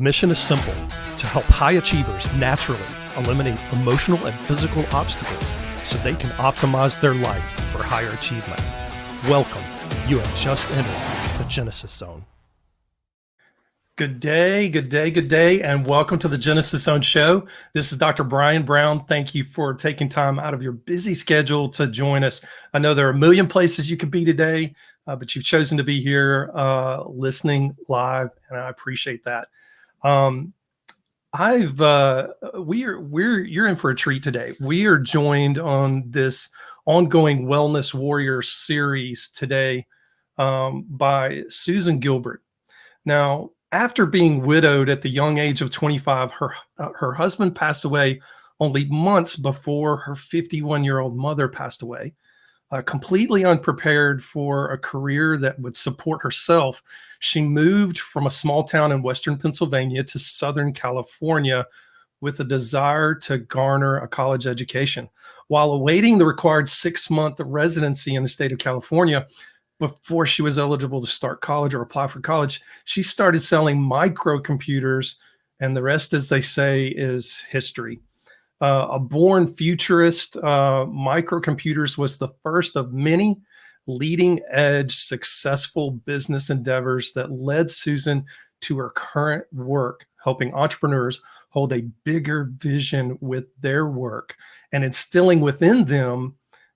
Mission is simple: to help high achievers naturally eliminate emotional and physical obstacles so they can optimize their life for higher achievement. Welcome. You have just entered the Genesis Zone. Good day, good day, good day, and welcome to the Genesis Zone show. This is Dr. Brian Brown. Thank you for taking time out of your busy schedule to join us. I know there are a million places you could be today, but you've chosen to be here listening live, and I appreciate that. You're in for a treat today. We are joined on this ongoing Wellness Warrior series today by Susan Gilbert. Now, after being widowed at the young age of 25, her husband passed away only months before her 51-year-old mother passed away. Completely unprepared for a career that would support herself, she moved from a small town in Western Pennsylvania to Southern California with a desire to garner a college education. While awaiting the required 6-month residency in the state of California, before she was eligible to start college or apply for college, she started selling microcomputers, and the rest, as they say, is history. A born futurist, microcomputers was the first of many leading-edge successful business endeavors that led Susan to her current work, helping entrepreneurs hold a bigger vision with their work and instilling within them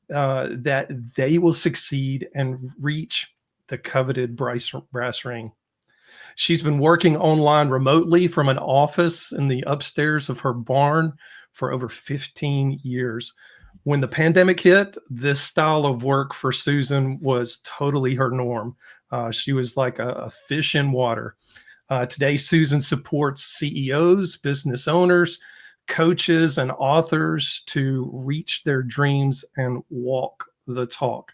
that they will succeed and reach the coveted brass ring. She's been working online remotely from an office in the upstairs of her barn for over 15 years. When the pandemic hit, this style of work for Susan was totally her norm. She was like a fish in water. Today, Susan supports CEOs, business owners, coaches, and authors to reach their dreams and walk the talk.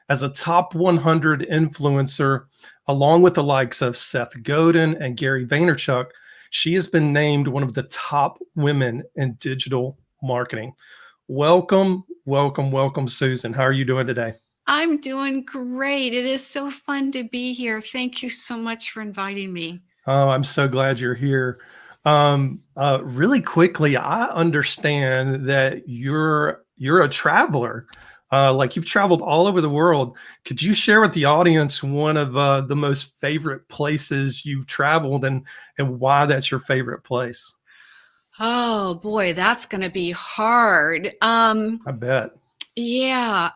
As a top 100 influencer, along with the likes of Seth Godin and Gary Vaynerchuk, she has been named one of the top women in digital marketing. Welcome, welcome, welcome, Susan. How are you doing today? I'm doing great. It is so fun to be here. Thank you so much for inviting me. Oh, I'm so glad you're here. Really quickly, I understand that you're a traveler. Like you've traveled all over the world. Could you share with the audience one of the most favorite places you've traveled and why that's your favorite place? Oh boy, that's going to be hard. I bet. Yeah,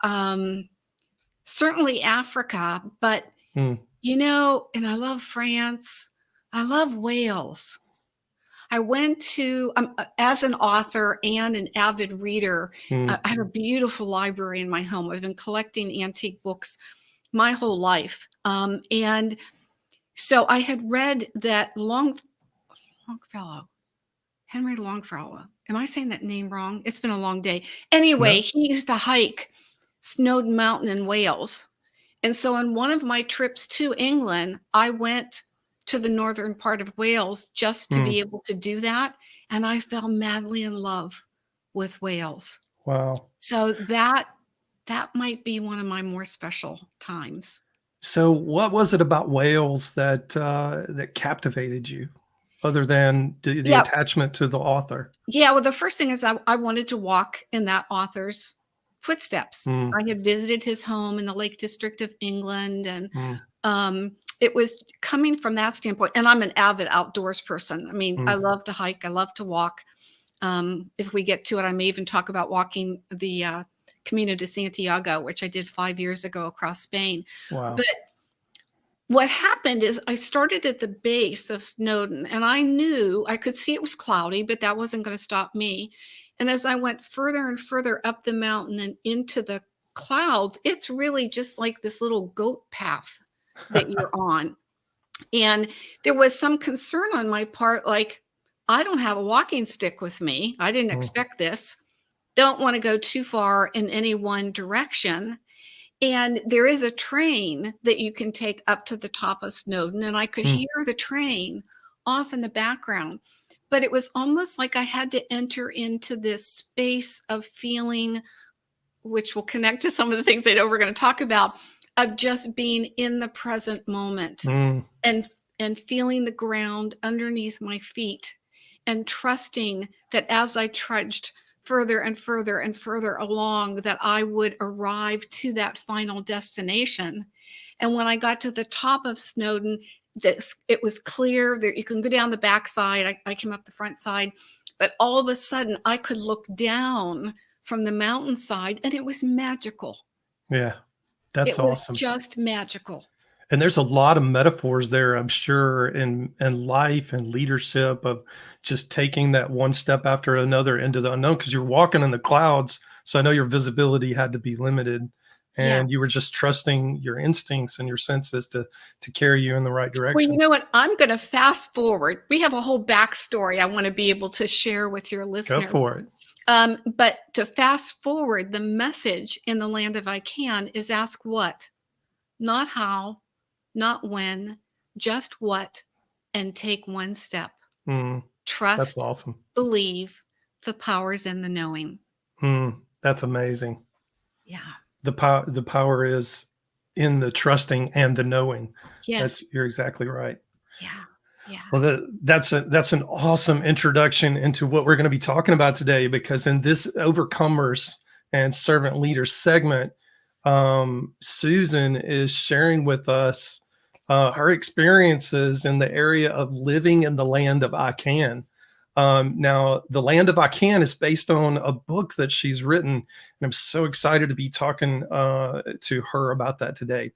certainly Africa, but Hmm. and I love France. I love Wales. I went to, as an author and an avid reader, Hmm. I have a beautiful library in my home. I've been collecting antique books my whole life. And so I had read that Longfellow, Henry Longfellow. Am I saying that name wrong? It's been a long day. Anyway, No. he used to hike Snowdon Mountain in Wales. And so on one of my trips to England, I went to the northern part of Wales just to Hmm. be able to do that. And I fell madly in love with Wales. Wow. So that might be one of my more special times. So what was it about Wales that that captivated you, other than the Yeah. attachment to the author? Yeah. Well, the first thing is I wanted to walk in that author's footsteps. Hmm. I had visited his home in the Lake District of England, and Hmm. it was coming from that standpoint. And I'm an avid outdoors person. I mean, Hmm. I love to hike. I love to walk. If we get to it, I may even talk about walking the Camino de Santiago, which I did 5 years ago across Spain. Wow. But what happened is I started at the base of Snowdon, and I knew I could see it was cloudy, but that wasn't going to stop me. And as I went further and further up the mountain and into the clouds, it's really just like this little goat path that you're on. And there was some concern on my part, like, I don't have a walking stick with me. I didn't Hmm. expect this. Don't want to go too far in any one direction. And there is a train that you can take up to the top of Snowdon, and I could Hmm. hear the train off in the background. But it was almost like I had to enter into this space of feeling, which will connect to some of the things I know we're going to talk about, of just being in the present moment Hmm. and and feeling the ground underneath my feet and trusting that as I trudged further and further and further along, that I would arrive to that final destination. And when I got to the top of Snowdon, it was clear that you can go down the backside. I came up the front side, but all of a sudden I could look down from the mountainside, and it was magical. Yeah, that's It was awesome. just magical. And there's a lot of metaphors there, I'm sure, in life and leadership of just taking that one step after another into the unknown, because you're walking in the clouds. So I know your visibility had to be limited, Yeah. and you were just trusting your instincts and your senses to carry you in the right Well, you direction. know what? I'm going to fast forward. We have a whole backstory I want to be able to share with your Go listeners. for it. But to fast forward, the message in the land of I can is ask what, not how, not when, just what, and take one step. Mm, that's Trust, awesome. believe, the power's in the knowing. That's amazing. Yeah. The power is in the trusting and the knowing. Yes. You're exactly right. Yeah. Yeah. Well, that's an awesome introduction into what we're going to be talking about today, because in this Overcomers and Servant Leaders segment, Susan is sharing with us her experiences in the area of living in the land of I can. Now, the land of I can is based on a book that she's written, and I'm so excited to be talking to her about that today.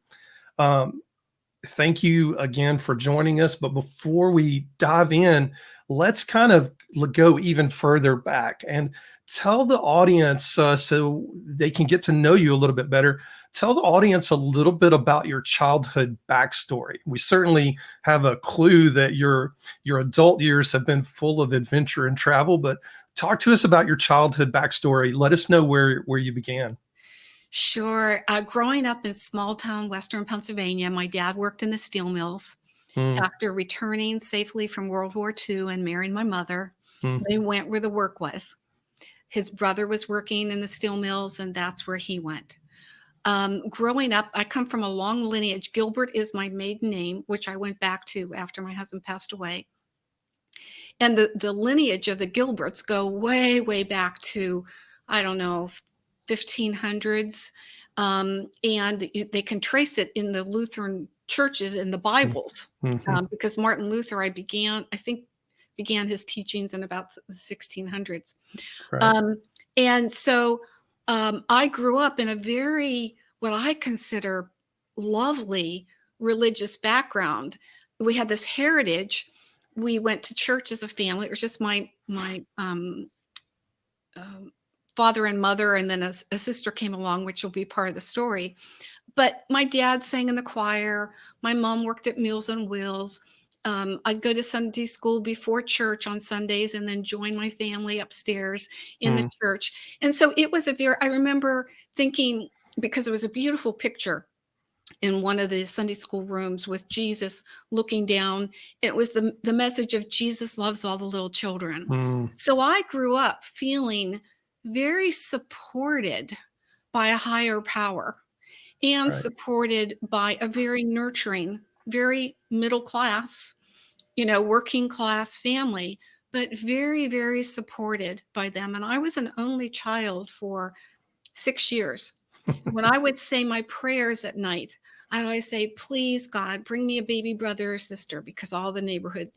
Thank you again for joining us. But before we dive in, let's kind of go even further back and tell the audience, so they can get to know you a little bit better. Tell the audience a little bit about your childhood backstory. We certainly have a clue that your adult years have been full of adventure and travel, but talk to us about your childhood backstory. Let us know where you began. Sure. Growing up in small town Western Pennsylvania, my dad worked in the steel mills. Mm, After returning safely from World War II and marrying my mother, mm, they went where the work was. His brother was working in the steel mills, and that's where he went. Growing up, I come from a long lineage. Gilbert is my maiden name, which I went back to after my husband passed away. And the lineage of the Gilberts go way, way back to, I don't know, 1500s. And they can trace it in the Lutheran churches in the mm, Bibles, mhm. because Martin Luther, I think, began his teachings in about the 1600s. Right. And so I grew up in a very, what I consider, lovely religious background. We had this heritage. We went to church as a family. It was just my um, father and mother, and then a sister came along, which will be part of the story. But my dad sang in the choir. My mom worked at Meals on Wheels. I'd go to Sunday school before church on Sundays and then join my family upstairs in the Mm, church. And so it was I remember thinking, because it was a beautiful picture in one of the Sunday school rooms with Jesus looking down. It was the message of Jesus loves all the little children. mm, So I grew up feeling very supported by a higher power and right. supported by a very nurturing, very middle class, working class family, but very, very supported by them. And I was an only child for 6 years. When I would say my prayers at night, I'd always say, please, God, bring me a baby brother or sister, because all the neighborhood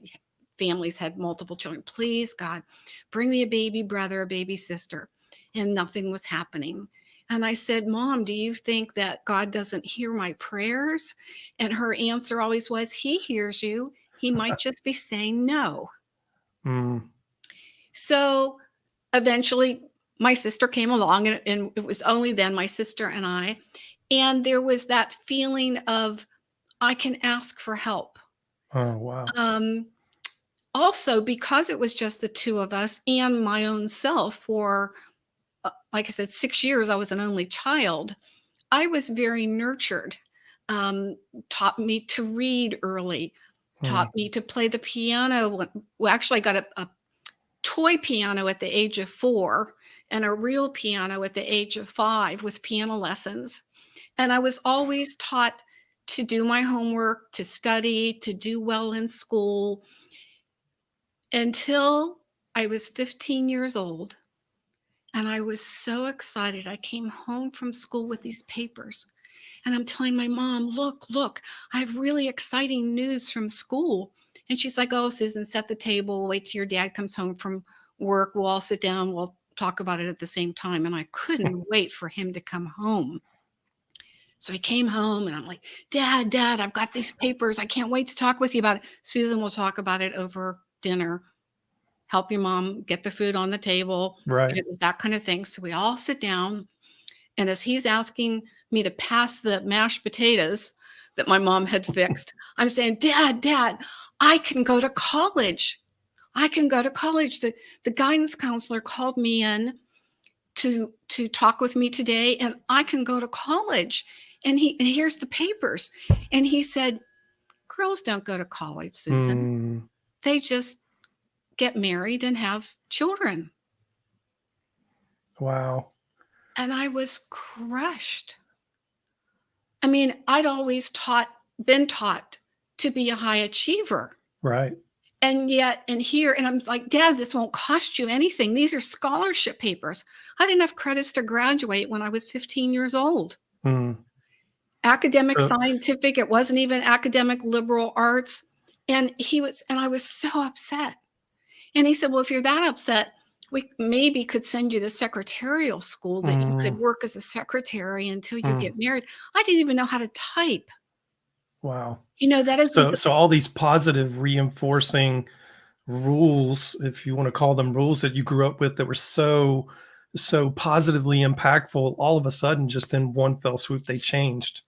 families had multiple children. Please, God, bring me a baby brother, a baby sister. And nothing was happening. And I said, Mom, do you think that God doesn't hear my prayers? And her answer always was, He hears you. He might just be saying no. Mm, So eventually, my sister came along, and it was only then my sister and I. And there was that feeling of, I can ask for help. oh, wow. Um, Also, because it was just the two of us and my own self for, like I said, 6 years, I was an only child. I was very nurtured, um, taught me to read early, taught Mm, me to play the piano. Well, actually, I got a toy piano at the age of 4 and a real piano at the age of 5 with piano lessons. And I was always taught to do my homework, to study, to do well in school until I was 15 years old. And I was so excited. I came home from school with these papers and I'm telling my mom, look, I have really exciting news from school. And she's like, oh, Susan, set the table, wait till your dad comes home from work. We'll all sit down. We'll talk about it at the same time. And I couldn't wait for him to come home. So he came home and I'm like, Dad, I've got these papers. I can't wait to talk with you about it. Susan, will talk about it over dinner. Help your mom get the food on the table. Right. It was that kind of thing. So we all sit down. And as he's asking me to pass the mashed potatoes that my mom had fixed, I'm saying, Dad, I can go to college. I can go to college. The guidance counselor called me in to talk with me today, and I can go to college. And here's the papers. And he said, girls don't go to college, Susan. They just get married and have children. Wow. And I was crushed. I mean, I'd always been taught to be a high achiever. Right. And yet, and I'm like, Dad, this won't cost you anything. These are scholarship papers. I didn't have credits to graduate when I was 15 years old. Academic, scientific, it wasn't even academic liberal arts. And I was so upset. And he said, well, if you're that upset, we maybe could send you to secretarial school that you could work as a secretary until you get married. I didn't even know how to type. Wow. That is so all these positive reinforcing rules, if you want to call them rules, that you grew up with that were so positively impactful, all of a sudden, just in one fell swoop, they changed.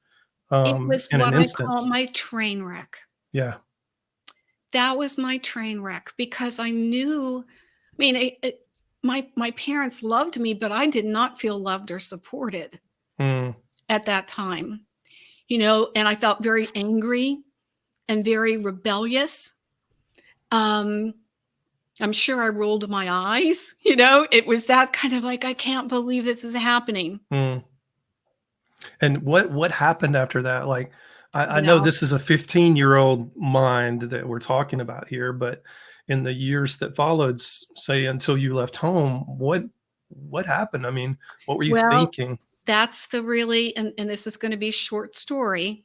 It was in what an I instance. call my train wreck. Yeah. That was my train wreck because I knew, I mean, my parents loved me, but I did not feel loved or supported at that time, and I felt very angry and very rebellious. I'm sure I rolled my eyes, it was that kind of like, I can't believe this is happening. And what happened after that? Like, I know this is a 15-year-old mind that we're talking about here, but in the years that followed, say until you left home, what happened? I mean, what were you thinking? That's the really, and this is going to be a short story,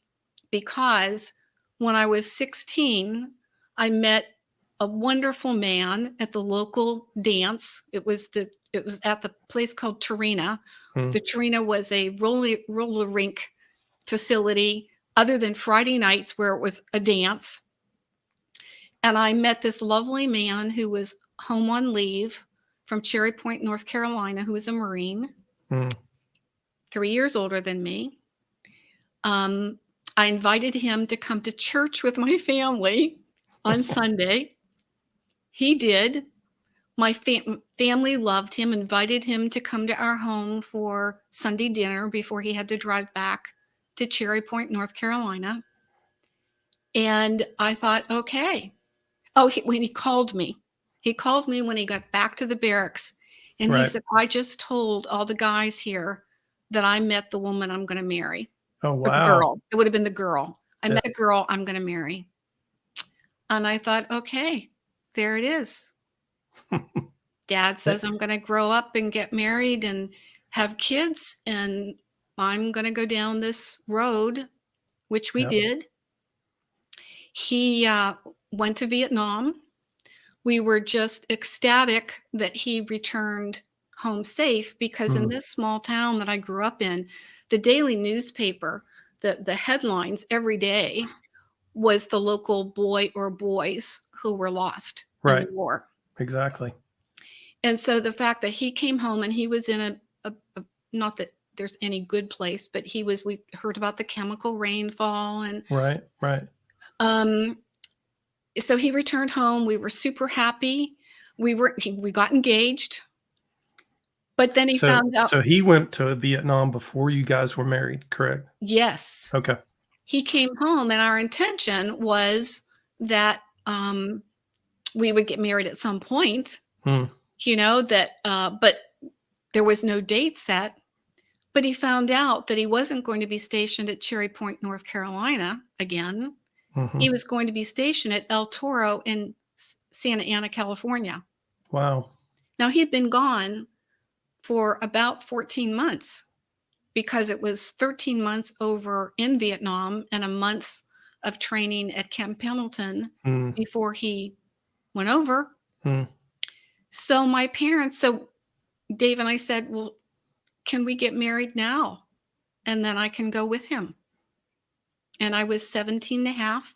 because when I was 16, I met a wonderful man at the local dance. It was at the place called Tarina. The Tarina was a roller rink facility other than Friday nights where it was a dance. And I met this lovely man who was home on leave from Cherry Point, North Carolina, who was a Marine, 3 years older than me. I invited him to come to church with my family on Sunday. He did. My family loved him, invited him to come to our home for Sunday dinner before he had to drive back to Cherry Point, North Carolina. And I thought, okay. Oh, when he called me when he got back to the barracks. And he said, I just told all the guys here that I met the woman I'm going to marry. Oh, wow. Or the girl. It would have been the girl. I met a girl I'm going to marry. And I thought, okay, there it is. Dad says I'm going to grow up and get married and have kids, and I'm going to go down this road, which we did. He went to Vietnam. We were just ecstatic that he returned home safe, because in this small town that I grew up in, the daily newspaper, the headlines every day was the local boy or boys who were lost in the war. Exactly. And so the fact that he came home and he was in a not that there's any good place, but we heard about the chemical rainfall and Right. So he returned home. We were super happy. We got engaged, but then he found out. So he went to Vietnam before you guys were married, correct? Yes. Okay. He came home, and our intention was that we would get married at some point. But there was no date set. But he found out that he wasn't going to be stationed at Cherry Point, North Carolina again. Mhm. He was going to be stationed at El Toro in Santa Ana, California. Wow. Now, he'd been gone for about 14 months because it was 13 months over in Vietnam and a month of training at Camp Pendleton Mm, before he went over. mm, So Dave and I said, well, can we get married now? And then I can go with him. And I was 17 and a half.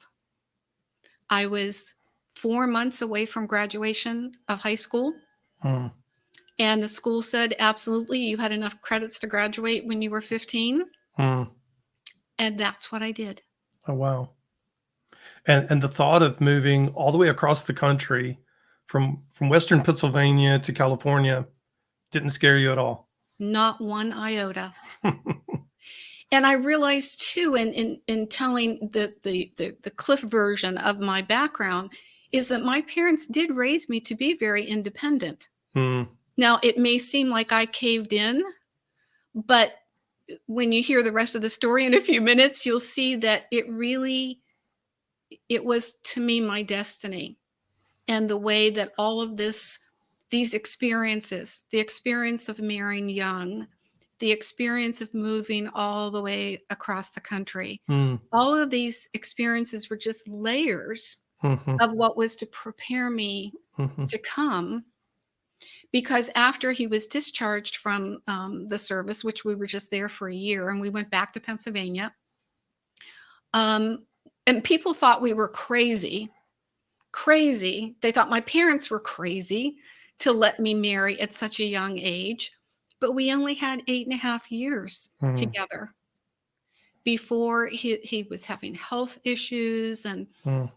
I was 4 months away from graduation of high school. mm, And the school said, absolutely, you had enough credits to graduate when you were 15. mm. And that's what I did. Oh, wow. And the thought of moving all the way across the country from Western Pennsylvania to California didn't scare you at all? Not one iota. And I realized too, in telling the Cliff version of my background, is that my parents did raise me to be very independent. Mm, Now, it may seem like I caved in, but when you hear the rest of the story in a few minutes, you'll see that it was to me my destiny. And the way that all of these experiences, the experience of marrying young, the experience of moving all the way across the country, mm, all of these experiences were just layers mhm, of what was to prepare me mhm. to come. Because after he was discharged from the service, which we were just there for a year, and we went back to Pennsylvania, um, and people thought we were crazy. Crazy. They thought my parents were crazy to let me marry at such a young age. But we only had 8.5 years Mm, together before he was having health issues. And mm.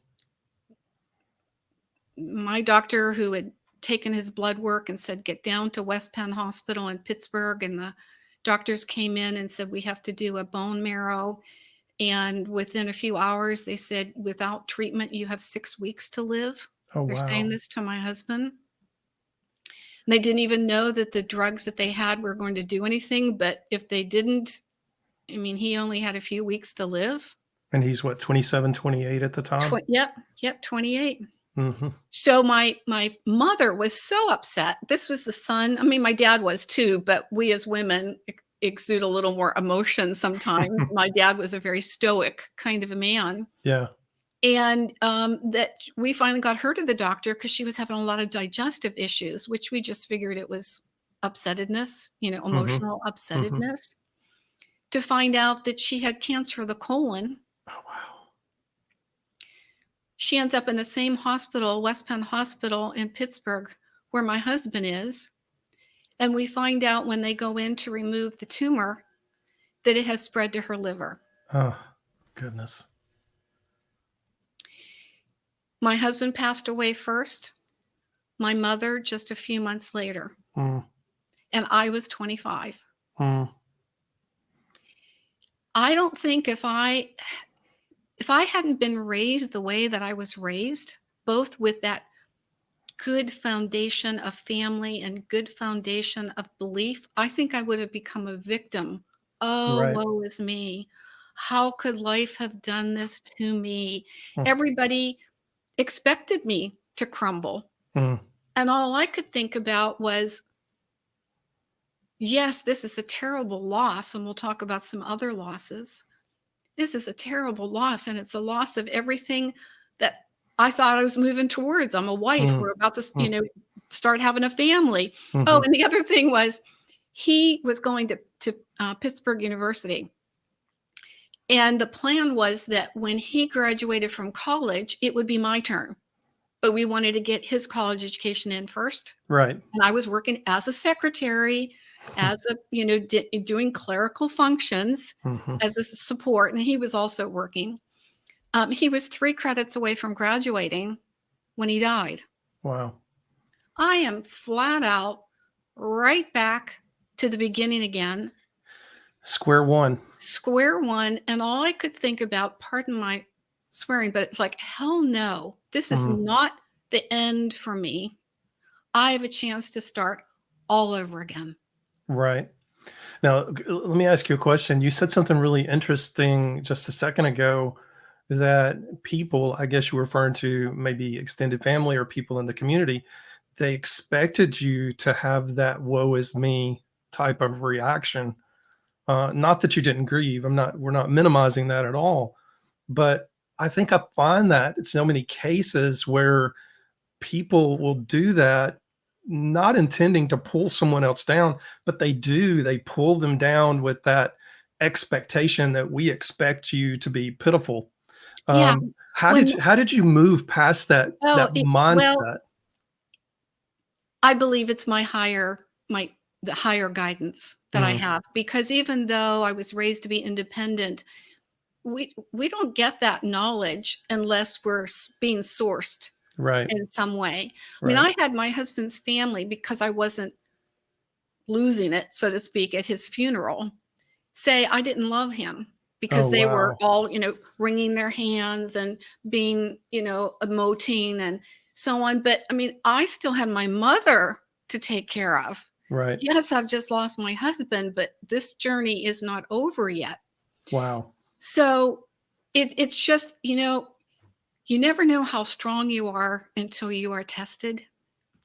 my doctor, who had taken his blood work and said, get down to West Penn Hospital in Pittsburgh. And the doctors came in and said, we have to do a bone marrow. And within a few hours, they said, without treatment, you have 6 weeks to live. Oh, They're saying wow. this to my husband. They didn't even know that the drugs that they had were going to do anything, but if they didn't, I mean, he only had a few weeks to live. And he's what, 27, 28 at the time? Yep, 28. Mhm. So my mother was so upset. This was the son. I mean, my dad was too, but we as women exude a little more emotion sometimes. My dad was a very stoic kind of a man. Yeah. And that we finally got her to the doctor because she was having a lot of digestive issues, which we just figured it was upsettedness, Mhm, emotional mhm. upsettedness, to find out that she had cancer of the colon. Oh, wow. She ends up in the same hospital, West Penn Hospital in Pittsburgh, where my husband is. And we find out when they go in to remove the tumor that it has spread to her liver. Oh, goodness. My husband passed away first, my mother just a few months later, Mm, and I was 25. mm. I don't think if I hadn't been raised the way that I was raised, both with that good foundation of family and good foundation of belief, I think I would have become a victim. Oh, Right. woe is me. How could life have done this to me? Mm, Everybody expected me to crumble. mm. And all I could think about was, yes, this is a terrible loss. And we'll talk about some other losses. This is a terrible loss, and it's a loss of everything that I thought I was moving towards. I'm a wife. Mm, We're about to, mm, start having a family. Oh, mhm. and the other thing was he was going to Pittsburgh University. And the plan was that when he graduated from college, it would be my turn. But we wanted to get his college education in first. Right. And I was working as a secretary, as a, doing clerical functions Mhm. as a support. And he was also working. He was 3 credits away from graduating when he died. Wow. I am flat out right back to the beginning again, Square one. square one. And all I could think about, pardon my swearing, but it's like, hell no, this is Mhm. not the end for me. I have a chance to start all over again. Right. Now, let me ask you a question. You said something really interesting just a second ago that people, I guess you were referring to maybe extended family or people in the community, they expected you to have that woe is me type of reaction. Not that you didn't grieve. We're not minimizing that at all. But I think I find that in so many cases where people will do that, not intending to pull someone else down, but they do. They pull them down with that expectation that we expect you to be pitiful. Yeah. When How did you move past oh, that well, mindset? I believe it's my the higher guidance that I Mm, have, because even though I was raised to be independent, we don't get that knowledge unless we're being sourced right, in some way. I mean, right. I had my husband's family, because I wasn't losing it, so to speak, at his funeral, say I didn't love him, Oh because they were wow, all, wringing their hands and being, emoting and so on. But I mean, I still had my mother to take care of. right, Yes, I've just lost my husband, but this journey is not over yet. wow, So it's just, you never know how strong you are until you are tested.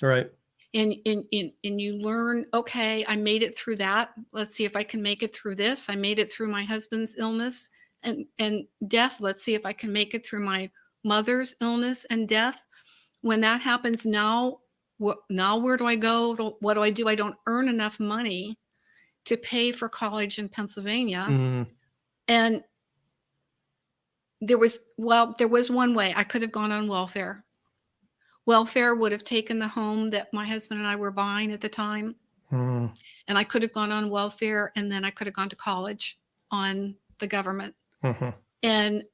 right. And you learn, okay, I made it through that. Let's see if I can make it through this. I made it through my husband's illness and death. Let's see if I can make it through my mother's illness and death. When that happens, now where do I go? What do I do? I don't earn enough money to pay for college in Pennsylvania. Mm, And there was one way. I could have gone on welfare. Welfare would have taken the home that my husband and I were buying at the time, mm, and I could have gone on welfare, and then I could have gone to college on the government. mhm. And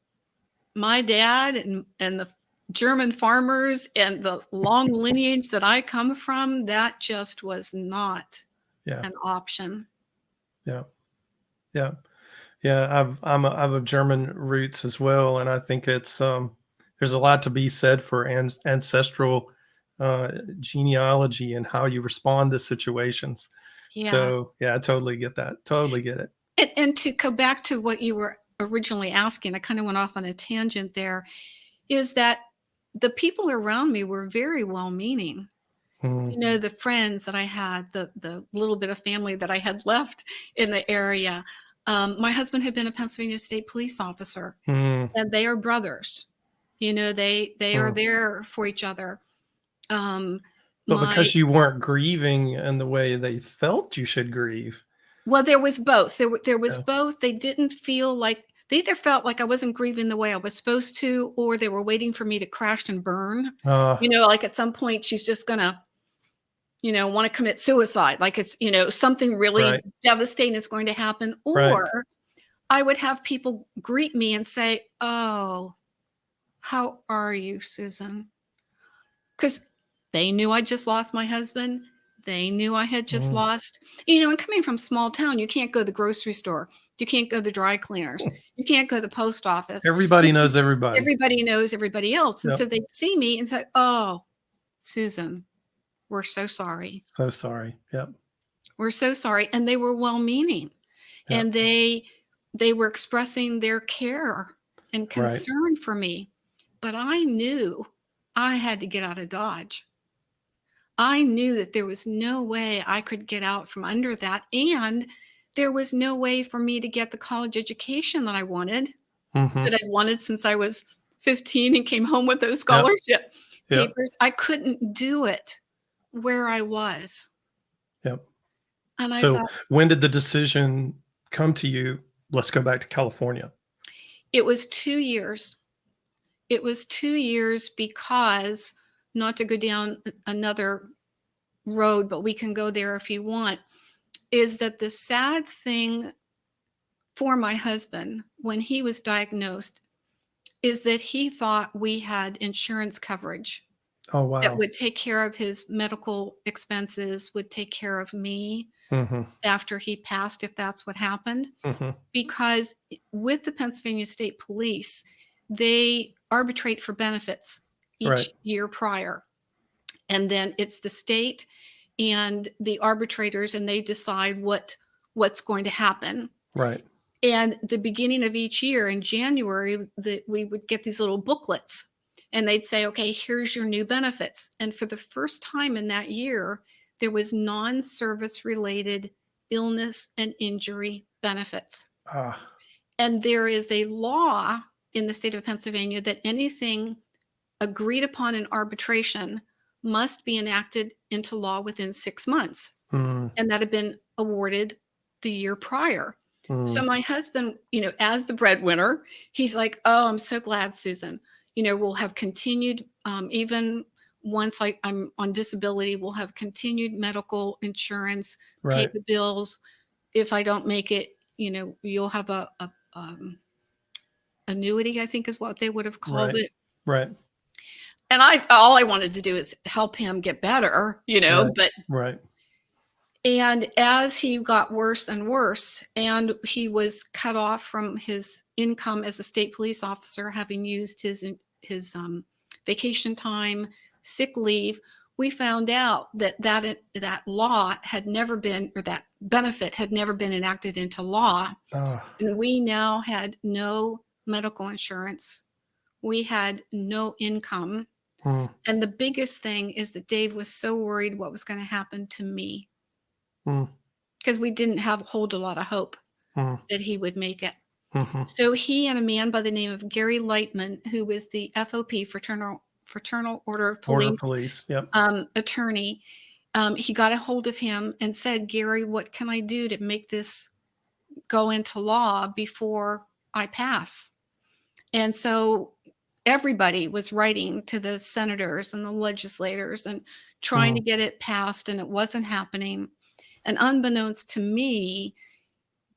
my dad and the German farmers and the long lineage that I come from, that just was not Yeah, an option. yeah, yeah. Yeah, I have German roots as well, and I think it's there's a lot to be said for ancestral genealogy and how you respond to situations. Yeah. So yeah, I totally get that. Totally get it. And to go back to what you were originally asking, I kind of went off on a tangent there, is that the people around me were very well meaning. Mm, The friends that I had, the little bit of family that I had left in the area. My husband had been a Pennsylvania State police officer, mm, and they are brothers. They are mm. there for each other. Um, But my because you weren't grieving in the way they felt you should grieve. Well, there was both. There was Yeah. both. They didn't feel like they either felt like I wasn't grieving the way I was supposed to, or they were waiting for me to crash and burn. Uh, Like at some point she's just gonna want to commit suicide, like it's, something really right, devastating is going to happen. right. Or I would have people greet me and say, "Oh, how are you, Susan?" Because they knew I just lost my husband. They knew I had just Mm. lost, and coming from small town, you can't go to the grocery store. You can't go to the dry cleaners. You can't go to the post office. Everybody knows everybody. Everybody knows everybody else. And so Yep. they'd see me and say, "Oh, Susan, we're so sorry. So sorry. Yep. We're so sorry." And they were well-meaning, Yep. and they were expressing their care and Right. concern for me. But I knew I had to get out of Dodge. I knew that there was no way I could get out from under that, and there was no way for me to get the college education that I wanted, Hmm. that I'd wanted since I was 15 and came home with those Yep. scholarship Yep. papers. I couldn't do it where I was. Yep. And I So thought when did the decision come to you? Let's go back to California. it was 2 years. It was 2 years because, not to go down another road, but we can go there if you want, is that the sad thing for my husband when he was diagnosed is that he thought we had insurance coverage Oh that wow. would take care of his medical expenses, would take care of me Hmm. after he passed, if that's what happened. Hmm. Because with the Pennsylvania State Police, they arbitrate for benefits Right. each year prior. And then it's the state and the arbitrators, and they decide what's going to happen. Right. And the beginning of each year in January, we would get these little booklets and they'd say, okay, here's your new benefits. And for the first time in that year, there was non-service related illness and injury benefits. Ah. And there is a law in the state of Pennsylvania that anything agreed upon in arbitration must be enacted into law within 6 months. Mm, And that had been awarded the year prior. So mm, my husband, as the breadwinner, he's like, "Oh, I'm so glad, Susan. We'll have continued, even once I'm on disability, we'll have continued medical insurance, pay right. the bills. If I don't make it, you'll have a annuity, I think is what they would have called Right. it." Right. And all I wanted to do is help him get better, Right. but Right. and as he got worse and worse, and he was cut off from his income as a state police officer, having used his vacation time, sick leave, we found out that law had never been, or that benefit had never been enacted into law, Ah. and we now had no medical insurance. We had no income, Mm, and the biggest thing is that Dave was so worried what was going to happen to me, mm, because we didn't hold a lot of hope mm, that he would make it. mhm. So he and a man by the name of Gary Lightman, who was the FOP, Fraternal Order of Border Police police. Yep. attorney, he got a hold of him and said, "Gary, what can I do to make this go into law before I pass?" And so everybody was writing to the senators and the legislators and trying to Mm, get it passed, and it wasn't happening. And unbeknownst to me,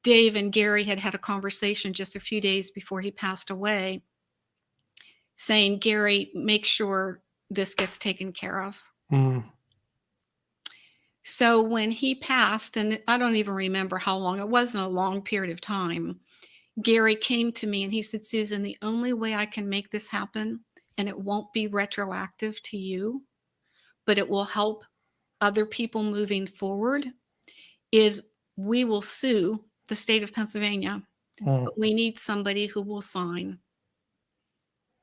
Dave and Gary had had a conversation just a few days before he passed away, saying, "Gary, make sure this gets taken care of." mm, So when he passed, and I don't even remember how long, it wasn't a long period of time, Gary came to me and he said, "Susan, the only way I can make this happen, and it won't be retroactive to you, but it will help other people moving forward, is we will sue the state of Pennsylvania, mm. but we need somebody who will sign.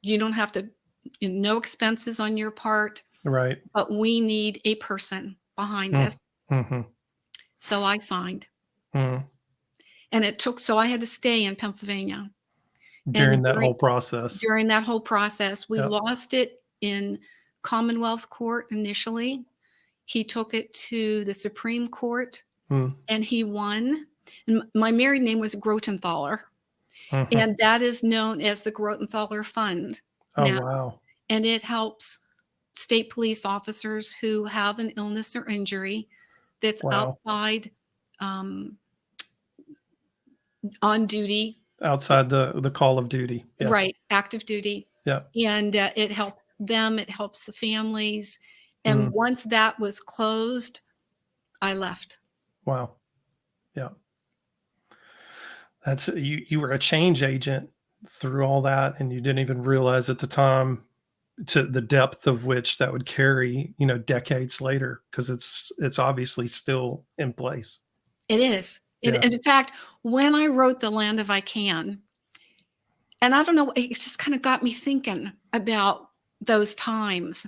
You don't have to, no expenses on your part, Right. but we need a person behind Mm, this." mhm, So I signed. mm. And so I had to stay in Pennsylvania. During And that whole process. during that whole process, we Yep. lost it in Commonwealth Court initially. He took it to the Supreme Court Mm, and he won. And my married name was Grotenthaler, mhm. and that is known as the Grotenthaler Fund Oh, now. wow. And it helps state police officers who have an illness or injury that's Wow. outside, on duty, Outside the call of duty. Yeah. right, active duty. Yeah. And it helps them, it helps the families. And Mm, once that was closed, I left. wow. Yeah. That's you were a change agent through all that, and you didn't even realize at the time to the depth of which that would carry, decades later, because it's obviously still in place. It is. Yeah. And in fact, when I wrote The Land of I Can, and I don't know, it just kind of got me thinking about those times.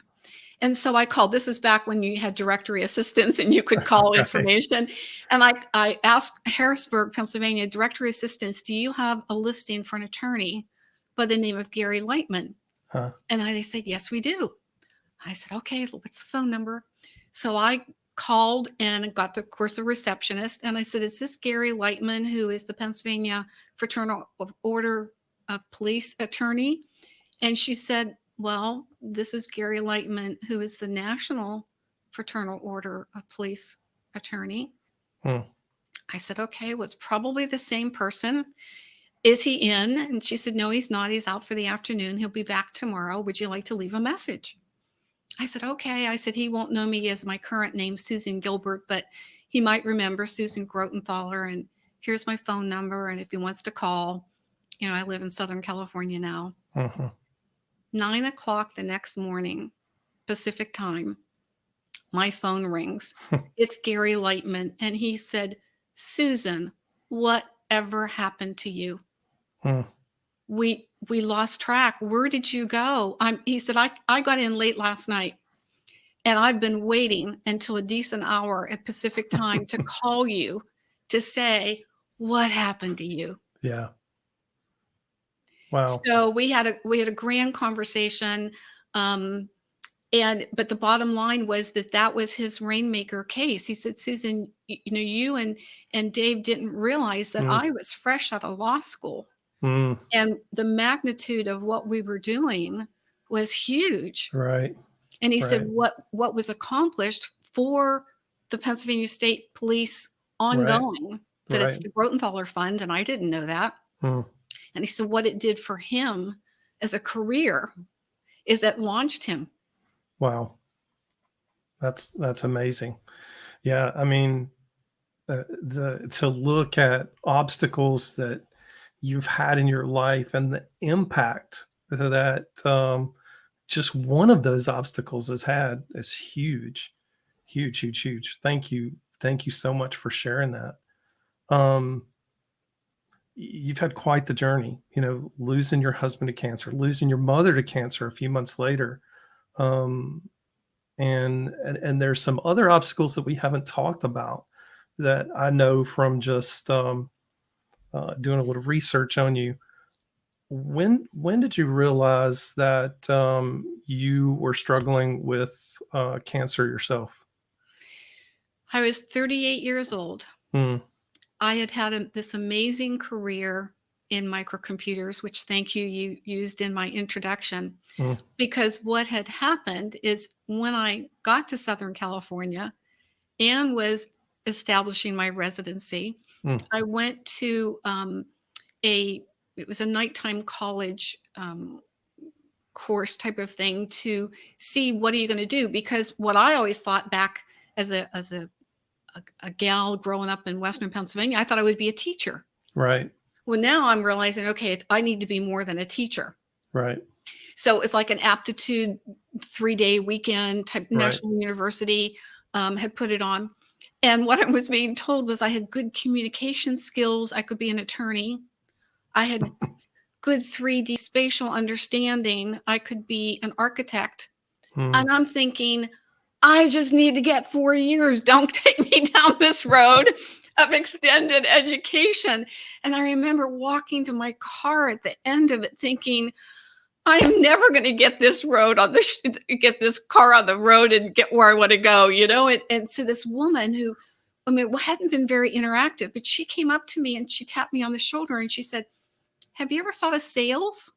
And so I called. This was back when you had directory assistants and you could call Right. information. And I asked Harrisburg, Pennsylvania directory assistants, "Do you have a listing for an attorney by the name of Gary Lightman?" Huh. And they said, "Yes, we do." I said, "Okay, what's the phone number?" So I called and got, of course, a receptionist. And I said, "Is this Gary Lightman, who is the Pennsylvania Fraternal Order of Police attorney?" And she said, "Well, this is Gary Lightman, who is the National Fraternal Order of Police attorney." Mm, I said, "Okay, was probably the same person. Is he in?" And she said, "No, he's not. He's out for the afternoon. He'll be back tomorrow. Would you like to leave a message?" I said, "Okay." I said, "He won't know me as my current name, Susan Gilbert, but he might remember Susan Grotenthaler. And here's my phone number. And if he wants to call, I live in Southern California now." mhm. 9 o'clock the next morning, Pacific time, my phone rings. It's Gary Lightman. And he said, Susan, whatever happened to you? Mm. We lost track. Where did you go? He said, I got in late last night and I've been waiting until a decent hour at Pacific time to call you to say, what happened to you? Yeah. Wow. So we had a grand conversation. But the bottom line was that was his rainmaker case. He said, Susan, you and Dave didn't realize that Mm. I was fresh out of law school. Mm. And the magnitude of what we were doing was huge. Right. And he said, Right. what was accomplished for the Pennsylvania State Police Right. ongoing, that it's Right. the Grotenthaler Fund, and I didn't know that. Mm. And he said what it did for him as a career is that launched him. Wow. That's amazing. Yeah. I mean, to look at obstacles that you've had in your life and the impact that just one of those obstacles has had is huge, huge, huge, huge. Thank you so much for sharing that. Um, you've had quite the journey, losing your husband to cancer, losing your mother to cancer a few months later. Um, and there's some other obstacles that we haven't talked about that I know from just doing a little research on you. When did you realize that you were struggling with cancer yourself? I was 38 years old. Mm. I had had this amazing career in microcomputers, which thank you, you used in my introduction. Mm. Because what had happened is when I got to Southern California and was establishing my residency, Mm. I went to it was a nighttime college course type of thing to see what are you going to do, because what I always thought back as a gal growing up in Western Pennsylvania, I thought I would be a teacher. Right. Well, now I'm realizing, okay, I need to be more than a teacher. Right. So it's like an aptitude 3-day weekend type. Right. National University had put it on. And what I was being told was I had good communication skills. I could be an attorney. I had good 3D spatial understanding. I could be an architect. Mm. And I'm thinking, I just need to get 4 years. Don't take me down this road of extended education. And I remember walking to my car at the end of it thinking, I am never going to get this road on get this car on the road and get where I want to go, And so this woman who, hadn't been very interactive, but she came up to me and she tapped me on the shoulder and she said, have you ever thought of sales?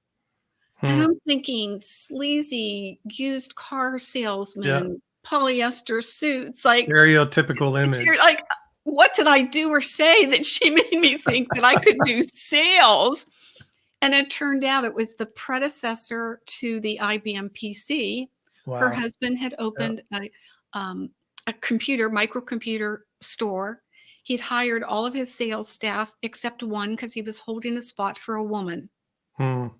And Mm. I'm thinking sleazy used car Yeah. salesman, polyester suits, like, Stereotypical image. like, what did I do or say that she made me think that I could do sales? And it turned out it was the predecessor to the IBM PC. Her Wow. husband had Yeah. opened a microcomputer store. He'd hired all of his sales staff except one because he was holding a spot for a woman. Mm.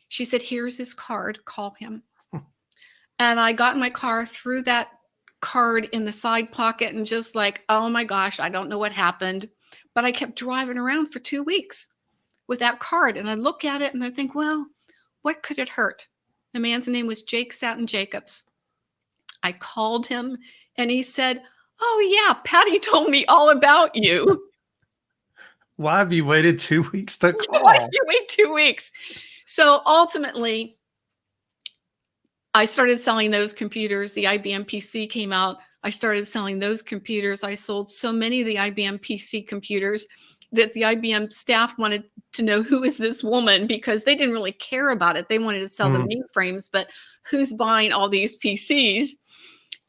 She said, here's his card, call him. And I got in my car, threw that card in the side pocket and just like, oh my gosh, I don't know what happened. But I kept driving around for 2 weeks with that card. And I look at it and I think, well, what could it hurt? The man's name was Jake Satin Jacobs. I called him and he said, oh yeah, Patty told me all about you. Why have you waited 2 weeks to Why did call? you wait 2 weeks? So ultimately, I started selling those computers. The IBM PC came out. I started selling those computers. I sold so many of the IBM PC computers that the IBM staff wanted to know, who is this woman, because they didn't really care about it. They wanted to sell the mainframes, but who's buying all these PCs?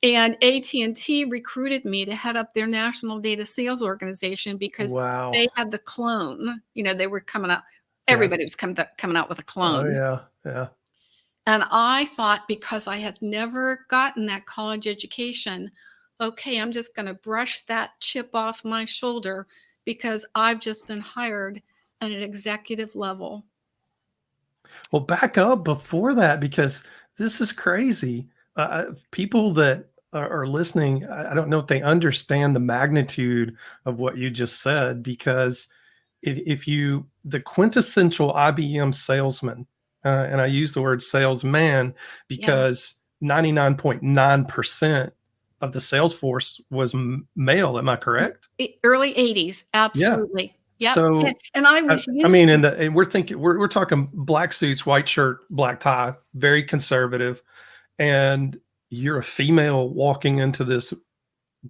And AT&T recruited me to head up their national data sales organization because Wow. they had the clone. They were coming out. Yeah. Everybody was coming out with a Oh, clone. yeah. Yeah. And I thought, because I had never gotten that college education, okay, I'm just going to brush that chip off my shoulder because I've just been hired at an executive level. Well, back up before that, because this is crazy. People that are listening, I don't know if they understand the magnitude of what you just said, because if you, the quintessential IBM salesman, and I use the word salesman Yeah. because 99.9% of the sales force was male. Am I correct? Early 80s, Yeah. absolutely. Yep, So, and I was I used mean, to. and we're thinking, we're talking black suits, white shirt, black tie, very conservative. And you're a female walking into this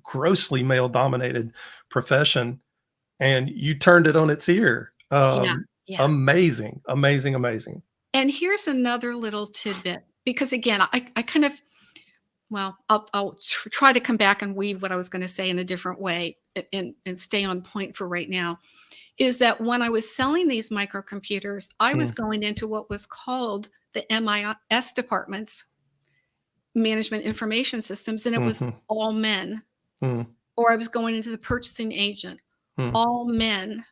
grossly male dominated profession, and you turned it on its ear. Yeah, yeah. Amazing, amazing, amazing. And here's another little tidbit, because again, I kind of, well, I'll try to come back and weave what I was gonna say in a different way, and stay on point for right now, is that when I was selling these microcomputers, I was Mm, going into what was called the MIS departments, management information systems, and it was mhm, all men. mm, Or I was going into the purchasing agent, mm, all men.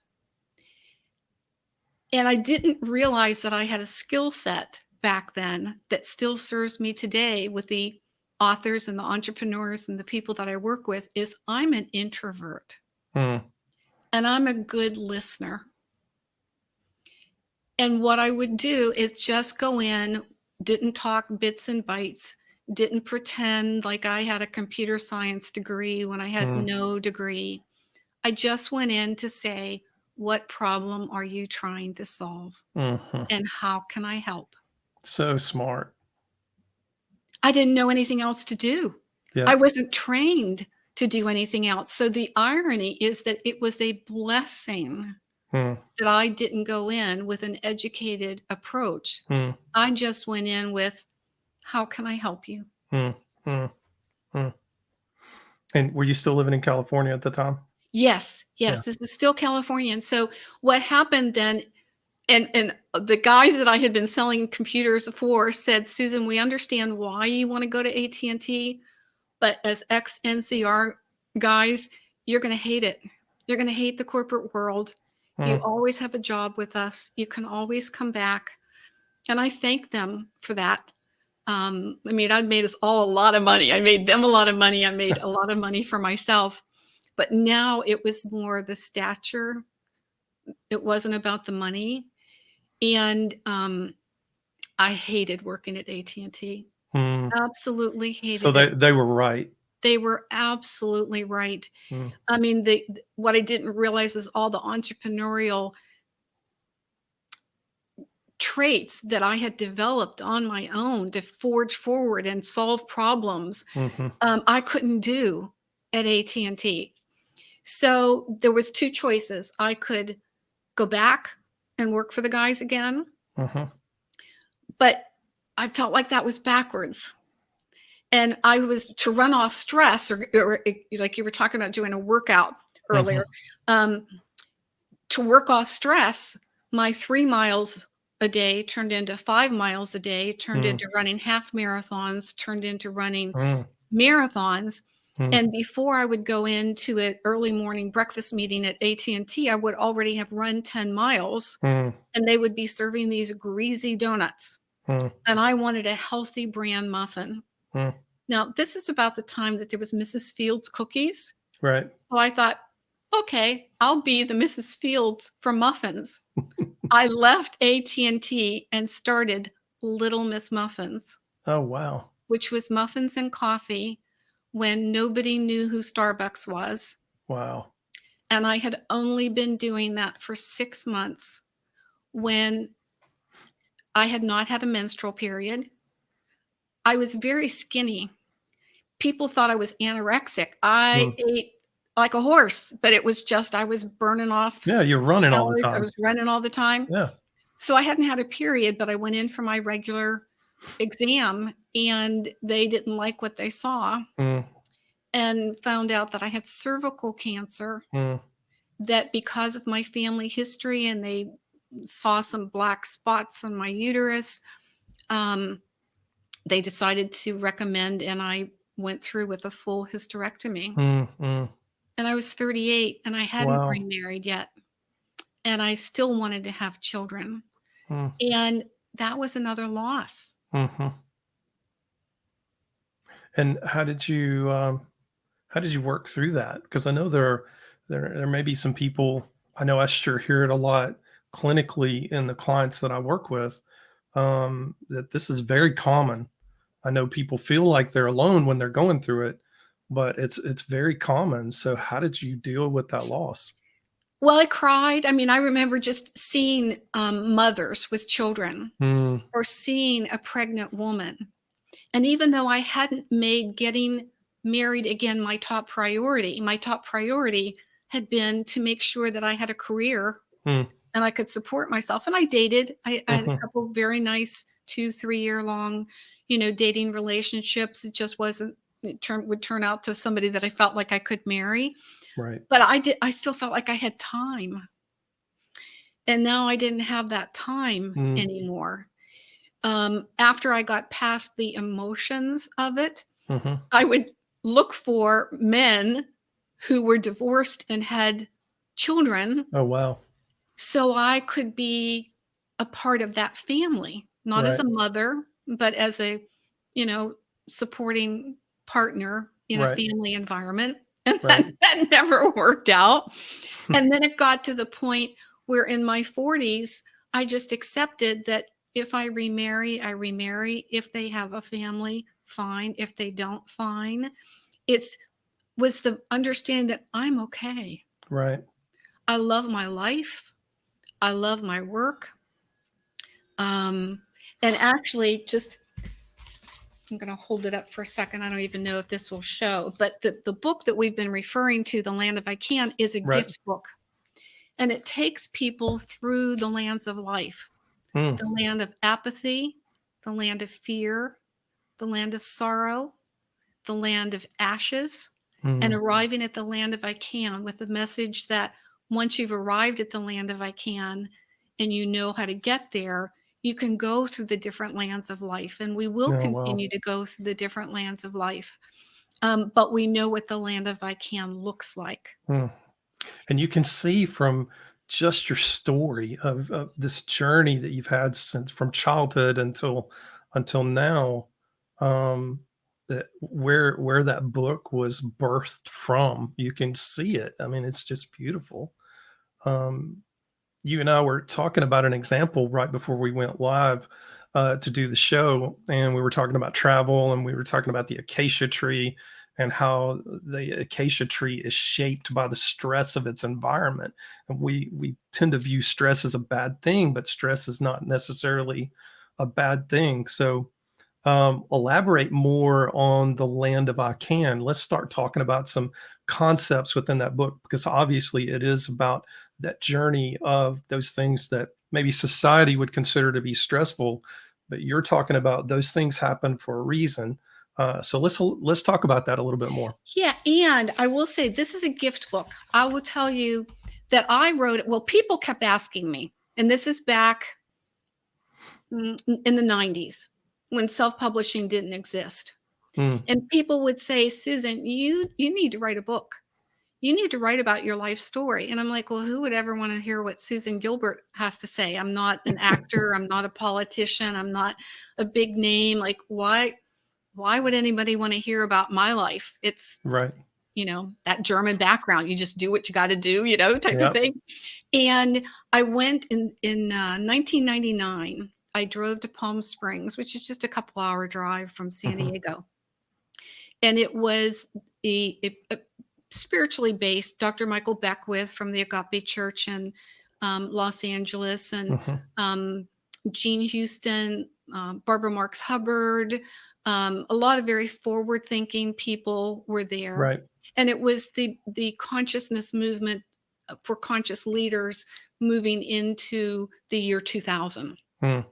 And I didn't realize that I had a skill set back then that still serves me today with the authors and the entrepreneurs and the people that I work with. Is I'm an introvert mm, and I'm a good listener. And what I would do is just go in, didn't talk bits and bytes, didn't pretend like I had a computer science degree when I had mm, no degree. I just went in to say, "What problem are you trying to solve? mhm. And how can I help?" So smart. I didn't know anything else to do. I Yep. wasn't trained to do anything else. So the irony is that it was a blessing Mm, that I didn't go in with an educated approach. mm, I just went in with, "How can I help you?" mm, mm, mm. And were you still living in California at the time? Yes, yes, Yeah. this is still California. And so what happened then, and the guys that I had been selling computers for said, "Susan, we understand why you want to go to AT&T, but as ex-NCR guys, you're going to hate it. You're going to hate the corporate world. You Mm, always have a job with us. You can always come back." And I thank them for that. I mean, I made us all a lot of money. I made them a lot of money. I made a lot of money for myself. But now it was more the stature. It wasn't about the money. And I hated working at AT&T. mm. Absolutely So hated it. they were right. They were absolutely right. Mm, I mean, what I didn't realize is all the entrepreneurial traits that I had developed on my own to forge forward and solve problems, mhm, I couldn't do at AT&T. So there was 2 choices. I could go back and work for the guys again, mhm, but I felt like that was backwards. And I was to run off stress, or like you were talking about doing a workout mhm, earlier, um, to work off stress, my 3 miles a day turned into 5 miles a day, turned mm, into running half marathons, turned into running mm, marathons. mm, And before I would go into an early morning breakfast meeting at AT&T, I would already have run 10 miles, mm, and they would be serving these greasy donuts. mm, And I wanted a healthy bran muffin. mm. Now, this is about the time that there was Mrs. Fields cookies. Right. So I thought, okay, I'll be the Mrs. Fields for muffins. I left AT&T and T and started Little Miss Muffins, Oh, wow. which was muffins and coffee when nobody knew who Starbucks was. Wow. And I had only been doing that for 6 months when I had not had a menstrual period. I was very skinny. People thought I was anorexic. I Mm. ate like a horse, but it was just I was burning off Yeah, you're running all the calories. I time. was running all the time. Yeah. So I hadn't had a period, but I went in for my regular exam and they didn't like what they saw Mm, and found out that I had cervical cancer, mm, that because of my family history and they saw some black spots on my uterus, um, they decided to recommend, and I went through with a full hysterectomy. mm, mm. And I was 38 and I hadn't Wow. remarried yet. And I still wanted to have children. Mm, And that was another loss. mhm. And how did you work through that? Because I know there may be some people, I know I sure hear it a lot clinically in the clients that I work with, that this is very common. I know people feel like they're alone when they're going through it, but it's very common. So how did you deal with that loss? Well, I cried. I mean, I remember just seeing mothers with children Mm, or seeing a pregnant woman. And even though I hadn't made getting married again my top priority had been to make sure that I had a career mm, and I could support myself. And I dated. I had a mhm, couple very nice 2, 3 year long, dating relationships. It just wasn't, would turn out to somebody that I felt like I could marry. right. But I still felt like I had time. And now I didn't have that time Mm, anymore. After I got past the emotions of it, mhm. I would look for men who were divorced and had children Oh, wow. so I could be a part of that family, not as Right, a mother, but as a, you know, supporting partner in a right, family environment. And right. that never worked out. And then it got to the point where in my 40s, I just accepted that if I remarry, I remarry. If they have a family, fine. If they don't, fine. It's was the understanding that I'm okay. Right. I love my life. I love my work. Um, and actually, just I'm going to hold it up for a second. I don't even know if this will show, but the book that we've been referring to, The Land If I Can, is a Right. gift book. And it takes people through the lands of life, Mm, the land of apathy, the land of fear, the land of sorrow, the land of ashes, and mm. arriving at the land of I can with the message that once you've arrived at the land of I can and you know how to get there, you can go through the different lands of life. And we will Oh, wow. continue to go through the different lands of life. But we know what the land of I can looks like. Mm. And you can see from just your story of this journey that you've had since from childhood until now, um, that where that book was birthed from. You can see it. I mean, it's just beautiful. Um, you and I were talking about an example right before we went live to do the show, and we were talking about travel, and we were talking about the acacia tree and how the acacia tree is shaped by the stress of its environment. And we tend to view stress as a bad thing, but stress is not necessarily a bad thing. So elaborate more on the land of I can. Let's start talking about some concepts within that book because obviously it is about that journey of those things that maybe society would consider to be stressful, but you're talking about those things happen for a reason. So let's talk about that a little bit more. Yeah. And I will say this is a gift book. I will tell you that I wrote it. Well, people kept asking me, and this is back in the 90s when self-publishing didn't exist. Mm, And people would say, Susan, you need to write a book. You need to write about your life story. And I'm like, well, who would ever want to hear what Susan Gilbert has to say? I'm not an actor. I'm not a politician. I'm not a big name. Like, why would anybody want to hear about my life? It's, right. that German background. You just do what you got to do, type of Yep. thing. And I went in 1999. I drove to Palm Springs, which is just a couple hour drive from San Hmm. Diego. And it was a spiritually based Dr. Michael Beckwith from the Agape Church in Los Angeles, and Hmm. Gene Houston, Barbara Marks Hubbard, a lot of very forward thinking people were there. Right. And it was the consciousness movement for conscious leaders moving into the year 2000. Mm,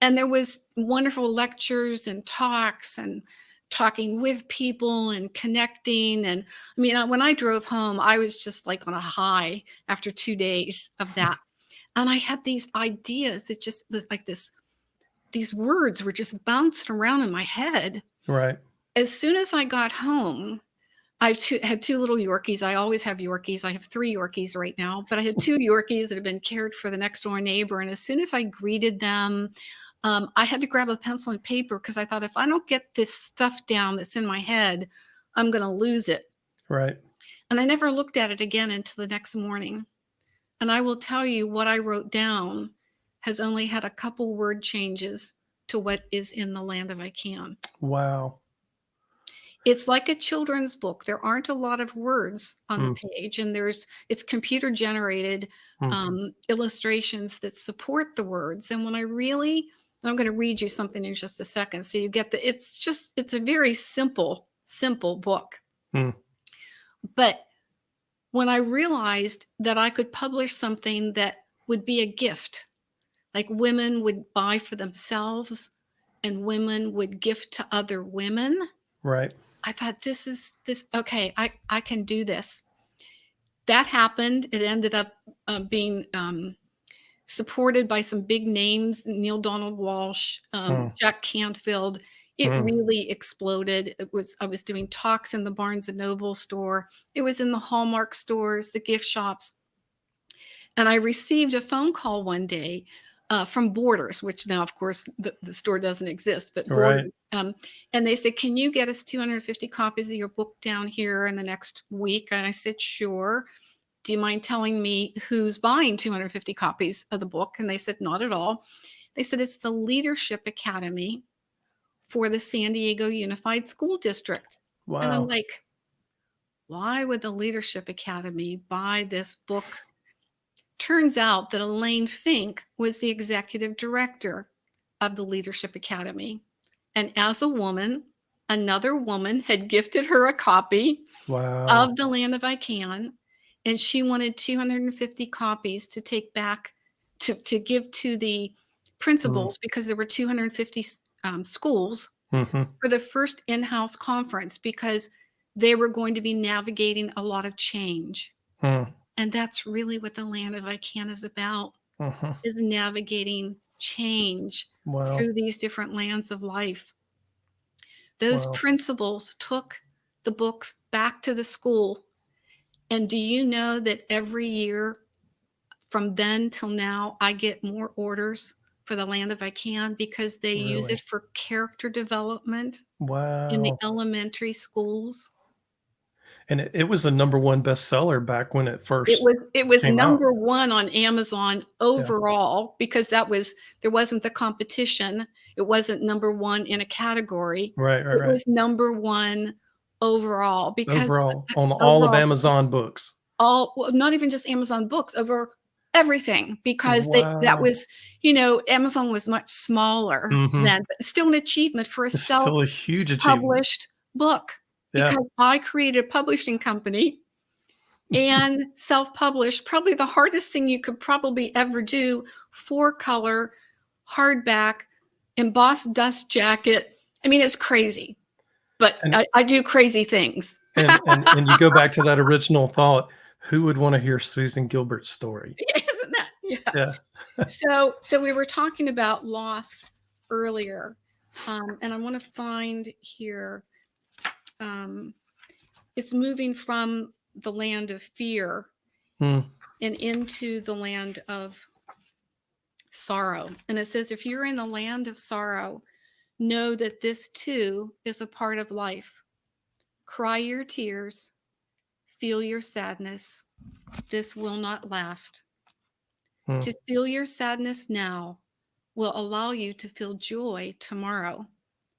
And there was wonderful lectures and talks and talking with people and connecting. And I mean, when I drove home, I was just like on a high after 2 days of that. And I had these ideas that just like these words were just bouncing around in my head. right. As soon as I got home, had two little Yorkies. I always have Yorkies. I have 3 Yorkies right now, but I had 2 Yorkies that have been cared for the next door neighbor. And as soon as I greeted them, I had to grab a pencil and paper because I thought if I don't get this stuff down that's in my head, I'm going to lose it. Right. And I never looked at it again until the next morning. And I will tell you what I wrote down has only had a couple word changes to what is in the land of I can. Wow. It's like a children's book. There aren't a lot of words on the Mm. page, and it's computer generated Mm. illustrations that support the words. And I'm going to read you something in just a second. So you get it's a very simple book. Mm. But when I realized that I could publish something that would be a gift, like women would buy for themselves and women would gift to other women, Right. I thought okay, I can do this. That happened. It ended up being supported by some big names, Neil Donald Walsh, Mm. Jack Canfield. It Mm. really exploded. I was doing talks in the Barnes and Noble store. It was in the Hallmark stores, the gift shops. And I received a phone call one day from Borders, which now, of course, the store doesn't exist, but Right. Borders. And they said, "Can you get us 250 copies of your book down here in the next week?" And I said, "Sure. Do you mind telling me who's buying 250 copies of the book?" And they said, "Not at all." They said, "It's the Leadership Academy for the San Diego Unified School District." And I'm Wow. like, why would the Leadership Academy buy this book? Turns out that Elaine Fink was the executive director of the Leadership Academy. And as a woman, another woman had gifted her a copy Wow. of The Land of I Can, and she wanted 250 copies to take back to give to the Mm. principals because there were 250 schools Mm-hmm. for the first in-house conference because they were going to be navigating a lot of change. Mm. And that's really what the land of I can is about, Mm-hmm. is navigating change Wow. through these different lands of life. Those Wow. principals took the books back to the school. And do you know that every year from then till now, I get more orders for the land of I can because they use it Really? for character development in the Wow. elementary schools. And it was a number one bestseller back when it It first was it was came out. number 1 on Amazon Yeah. overall because there wasn't the competition. It wasn't number 1 in a category. Right. Right. It Right. was number 1 overall because Overall, on all of overall, Amazon books. well, not even just Amazon Books, over everything because that Wow. was, Amazon was much smaller Mm-hmm. then, but still an achievement for a It's still a huge achievement. self-published book Yeah. because I created a publishing company and self-published, probably the hardest thing you could probably ever do, 4-color, hardback, embossed dust jacket. I mean, it's crazy, but And I do crazy things. and you go back to that original thought, who would wanna hear Susan Gilbert's story? Isn't that? Yeah. Yeah. So we were talking about loss earlier, and I want to find here. Um, it's moving from the land of fear Mm. and into the land of sorrow. And it says, if you're in the land of sorrow, know that this too is a part of life. Cry your tears, feel your sadness. This will not last. Mm. To feel your sadness now will allow you to feel joy tomorrow,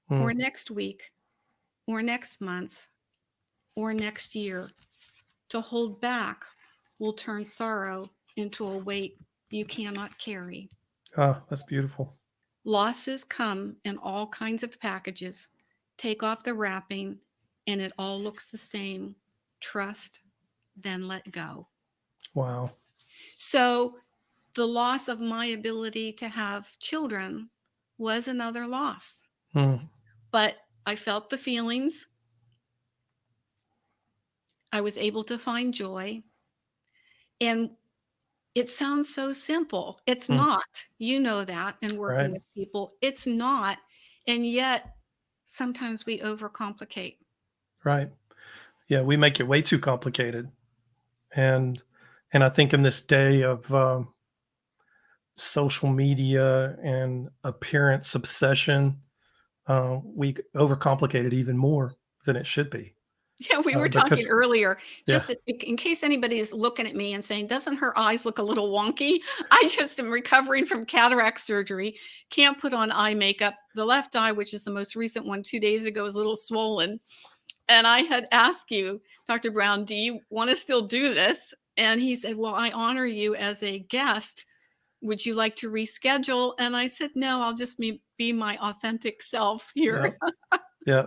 or Mm. next week, or next month, or next year. To hold back will turn sorrow into a weight you cannot carry. Oh, that's beautiful. Losses come in all kinds of packages. Take off the wrapping, and it all looks the same. Trust, then let go. Wow. So, the loss of my ability to have children was another loss, Mm. but I felt the feelings. I was able to find joy. And it sounds so simple. It's Mm. not. You know that in working Right. with people. It's not. And yet, sometimes we overcomplicate. Right. Yeah, we make it way too complicated. And I think in this day of, social media and appearance obsession, we overcomplicate it even more than it should be. Yeah, we were talking Because earlier, yeah, just in case anybody's looking at me and saying, "Doesn't her eyes look a little wonky?" I just am recovering from cataract surgery, can't put on eye makeup. The left eye, which is the most recent one 2 days ago, is a little swollen. And I had asked you, Dr. Brown, "Do you wanna still do this?" And he said, "Well, I honor you as a guest. Would you like to reschedule?" And I said, "No, I'll just be my authentic self yeah, here." yeah.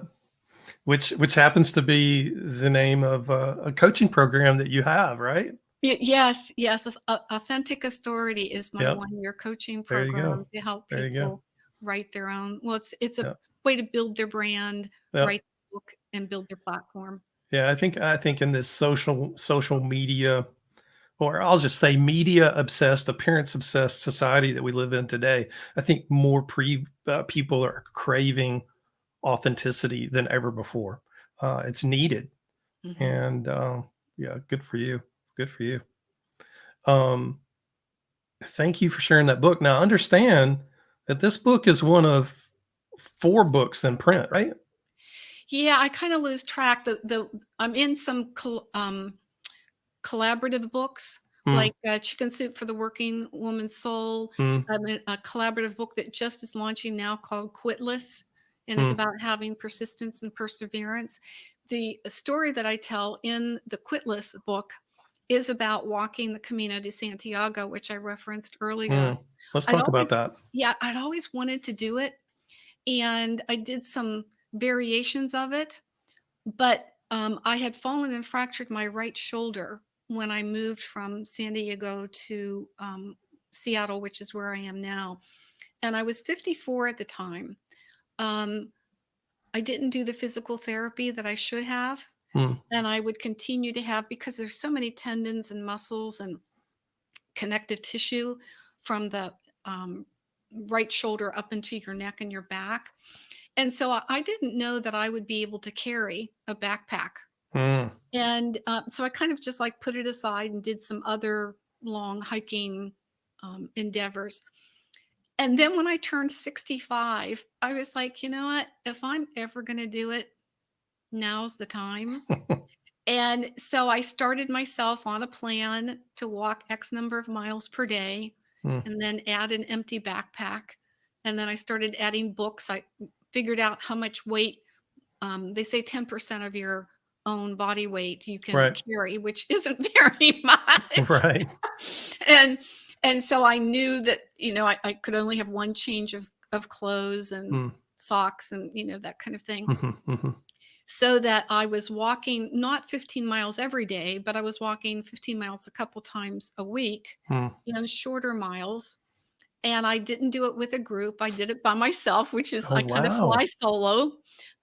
Which happens to be the name of a coaching program that you have, right? Yes, yes, Authentic Authority is my Yep. one-year coaching There you program go. to help There you go. people write their own, well, it's a Yeah. way to build their brand, Yep. write the book, and build their platform. Yeah. I think in this social media, or I'll just say media obsessed, appearance obsessed society that we live in today, I think more people are craving authenticity than ever before. It's needed, Mhm. and yeah, good for you. Good for you. Um, Thank you for sharing that book. Now, understand that this book is one of 4 books in print, right? Yeah, I kinda lose track. The I'm in some collaborative books, Mm, like, Chicken Soup for the Working Woman's Soul. mm, I'm in a collaborative book that just is launching now called Quitless, and it's mm, about having persistence and perseverance. The story that I tell in the Quitless book is about walking the Camino de Santiago, which I referenced earlier. mm. Let's I'd talk about always that. Yeah, I'd always wanted to do it, and I did some variations of it, but, I had fallen and fractured my right shoulder when I moved from San Diego to, Seattle, which is where I am now, and I was 54 at the time. Um, I didn't do the physical therapy that I should have, Mm, and I would continue to have, because there's so many tendons and muscles and connective tissue from the, right shoulder up into your neck and your back, and so I didn't know that I would be able to carry a backpack. mm, And, so I kind of just, like, put it aside and did some other long hiking, endeavors. And then when I turned 65, I was like, "You know what? If I'm ever gonna do it, now's the time." And so I started myself on a plan to walk X number of miles per day mm, and then add an empty backpack. And then I started adding books. I figured out how much weight, they say 10% of your own body weight you can right, carry, which isn't very much. right. And so I knew that, I could only have one change of clothes and Mm, socks and, that kind of thing. mhm, mhm, So that I was walking not 15 miles every day, but I was walking 15 miles a couple times a week mm. and shorter miles. And I didn't do it with a group. I did it by myself, which is Oh, I kind of wow. fly solo.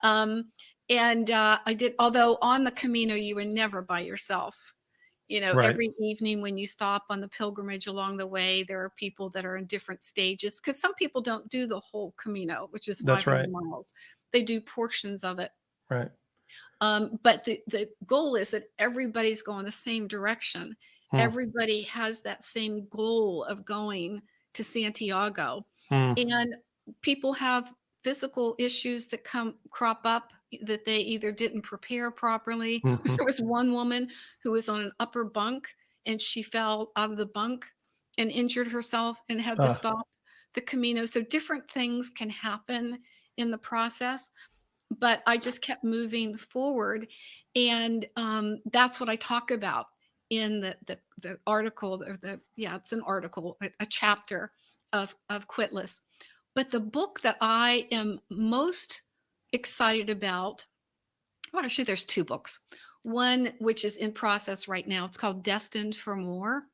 Um, and I did, although on the Camino, you were never by yourself. Right. Every evening when you stop on the pilgrimage along the way, there are people that are in different stages because some people don't do the whole Camino, which is That's 500 right. miles. They do portions of it. Right. But the goal is that everybody's going the same direction. Mm, Everybody has that same goal of going to Santiago. mm, And people have physical issues that crop up that they either didn't prepare properly. mhm. There was one woman who was on an upper bunk and she fell out of the bunk and injured herself and had to Ah, stop the Camino. So different things can happen in the process, but I just kept moving forward, and that's what I talk about in the article, or the yeah, it's an article, a chapter of Quitless. But the book that I am most excited about, well, actually, there's two books. One which is in process right now. It's called Destined for More,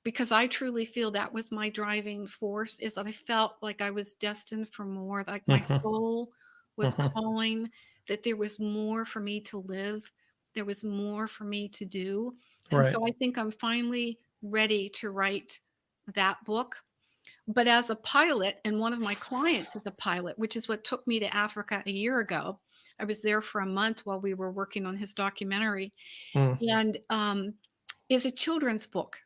because I truly feel that was my driving force. Is that I felt like I was destined for more, like my mhm, soul was mhm. calling, that there was more for me to live, there was more for me to do. And Right. so I think I'm finally ready to write that book. But as a pilot, and one of my clients is a pilot, which is what took me to Africa a year ago. I was there for a month while we were working on his documentary, Mm, and is a children's book,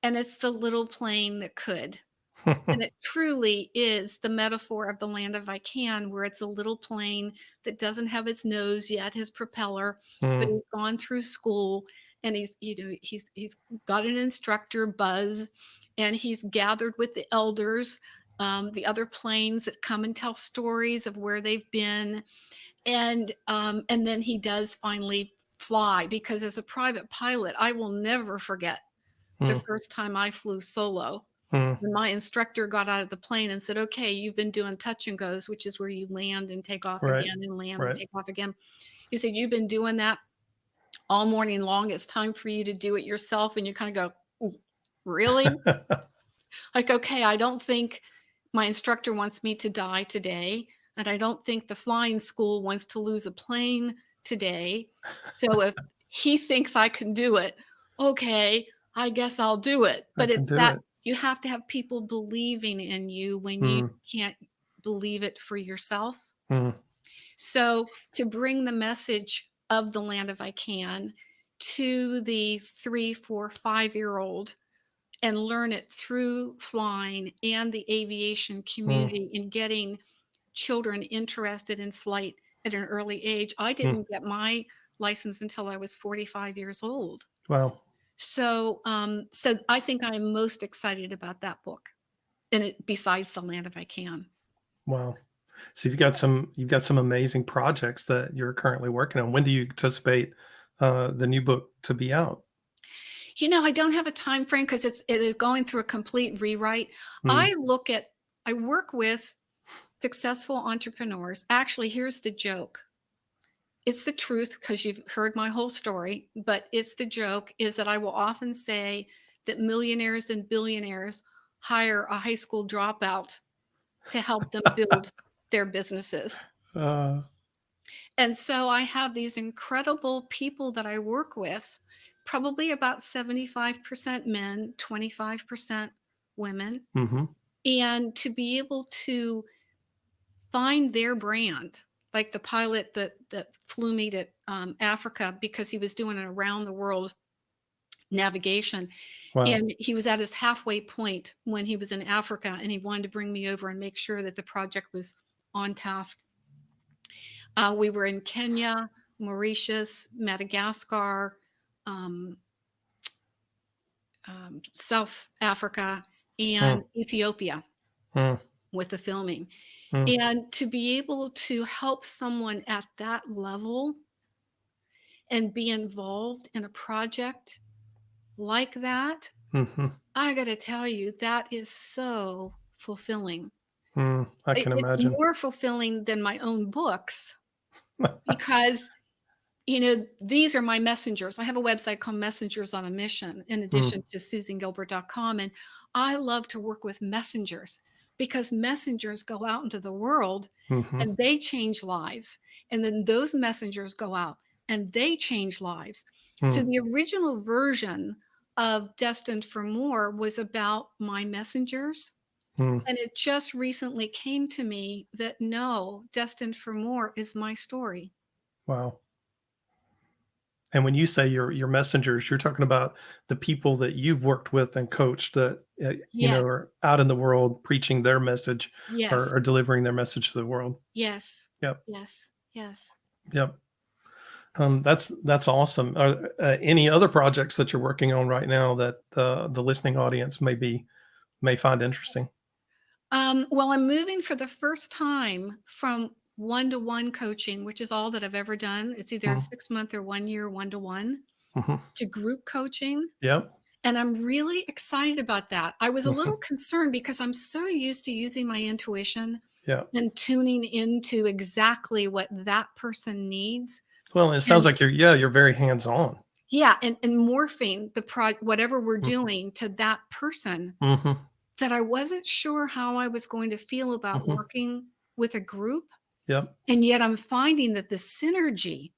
and it's The Little Plane That Could. And it truly is the metaphor of the land of I can, where it's a little plane that doesn't have its nose yet, his propeller, but Mm, he's gone through school and he's got an instructor, Buzz, and he's gathered with the elders, the other planes that come and tell stories of where they've been. And then he does finally fly because as a private pilot, I will never forget the mm, first time I flew solo mm. when my instructor got out of the plane and said, "Okay, you've been doing touch and goes," which is where you land and take off Right. again and land and Right. take off again. He said, "You've been doing that all morning long. It's time for you to do it yourself." And you kind of go, "Ooh, really?" Like, okay, I don't think my instructor wants me to die today. And I don't think the flying school wants to lose a plane today. So if he thinks I can do it, okay, I guess I'll do it. I But can it's do that it. you have to have people believing in you when you Mm, can't believe it for yourself. mm, So to bring the message of the land of I can to the 3, 4, 5 year old and learn it through flying and the aviation mm, community and getting children interested in flight at an early age. I mm. didn't get my license until I was 45 years old. Wow. So I think I'm most excited about that book, and it besides The Land If I Can. Wow. So you've got some amazing projects that you're currently working on. When do you anticipate the new book to be out? I don't have a time frame because it is going through a complete rewrite. Mm, I work with successful entrepreneurs. Actually, here's the joke. It's the truth because you've heard my whole story, but it's the joke is that I will often say that millionaires and billionaires hire a high school dropout to help them build their businesses. uh, And so I have these incredible people that I work with, probably about 75% men, 25% women. mhm. And to be able to find their brand, like the pilot that flew me to Africa because he was doing an around the world navigation, Wow. and he was at his halfway point when he was in Africa, and he wanted to bring me over and make sure that the project was on task. We were in Kenya, Mauritius, Madagascar, um, South Africa, Mm, and Ethiopia mm, with the filming. mm, And to be able to help someone at that level and be involved in a project like that, mhm, I got to tell you, that is so fulfilling. I can It's imagine. more fulfilling than my own books because these are my messengers. I have a website called Messengers on a Mission, in Mm, addition to susangilbert.com. And I love to work with messengers because messengers go out into the world mhm, and they change lives. And then those messengers go out and they change lives. So mm, the original version of Destined for More was about my messengers. mm. And it just recently came to me that no, Destined for More is my story. Wow. And when you say your messengers, you're talking about the people that you've worked with and coached that Yes, are out in the world preaching their message yes, or delivering their message to the world. yes, Yep. yes, yes. Yep. That's awesome. Are any other projects that you're working on right now that the listening audience may find interesting? Well, I'm moving for the first time from one-to-one coaching, which is all that I've ever done. It's either a Mm, 6 month or 1 year one-to-one mhm. to group coaching. Yep. And I'm really excited about that. I was a little Mhm. concerned because I'm so used to using my intuition Yep. and tuning into exactly what that person needs. Well, it sounds And like you're very hands on. yeah, and morphing whatever we're Mm, doing to that person mhm. that I wasn't sure how I was going to feel about Mhm. working with a group. Yep. And yet I'm finding that the synergy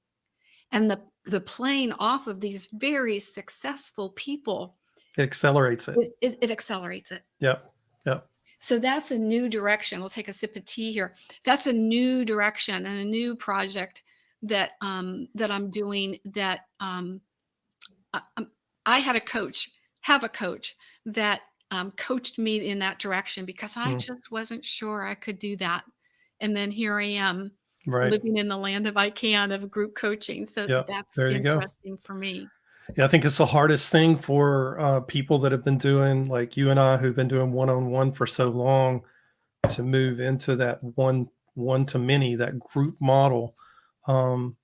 and the playing off of these very successful people It accelerates it. it accelerates it. Yep. Yep. So that's a new direction. We'll take a sip of tea here. That's a new direction and a new project that I'm doing that I had a coach, have a coach that coached me in that direction because I Mm, just wasn't sure I could do that. And then here I am right. living in the land of I can of group coaching. So Yep. that's There you go. interesting for me. Yeah, I think it's the hardest thing for people that have been doing, like you and I, who've been doing one-on-one for so long, to move into that one to many, that group model. Um,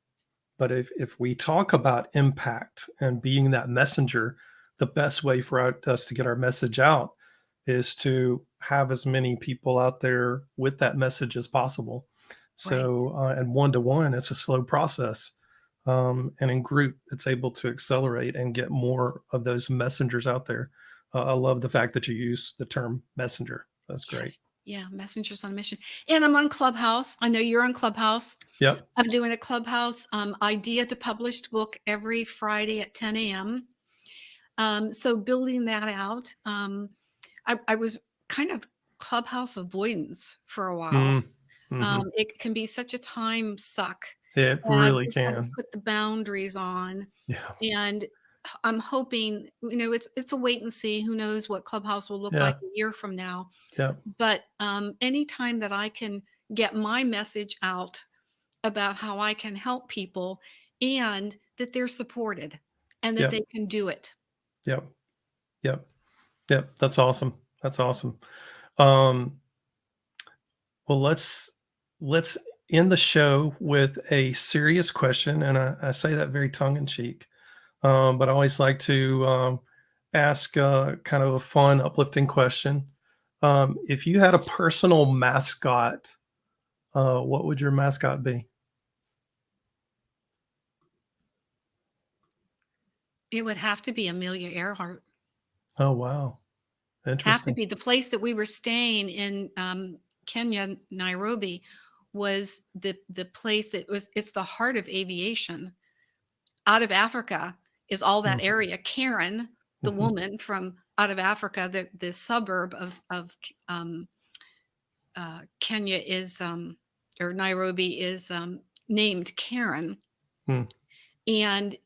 but if we talk about impact and being that messenger, the best way for us to get our message out is to have as many people out there with that message as possible. Right. So, and one to one, it's a slow process. And in group, it's able to accelerate and get more of those messengers out there. I love the fact that you use the term messenger. That's great. Yes. Yeah. Messengers on a mission. And I'm on Clubhouse. I know you're on Clubhouse. Yep. I'm doing a Clubhouse idea to published book every Friday at 10 a.m. So building that out. I was kind of Clubhouse avoidance for a while. Mm, hmm. It can be such a time suck, It and I've really just had to can. put the boundaries on. Yeah. And I'm hoping, it's a wait and see. Who knows what Clubhouse will look like Yeah. a year from now? Yeah. But anytime that I can get my message out about how I can help people and that they're supported and that Yep. they can do it. Yep. Yep. Yep. That's awesome. That's awesome. Um, well, let's end the show with a serious question, and I say that very tongue in cheek. But I always like to ask kind of a fun, uplifting question. If you had a personal mascot, what would your mascot be? It would have to be Amelia Earhart. Oh, wow. Have to Interesting. be. The place that we were staying in, Kenya, Nairobi, was the place that was it's the heart of aviation. Out of Africa is all that Mhm, area. Karen, the mhm, woman from out of Africa, the suburb of Kenya is, or Nairobi is, named Karen. mm, And,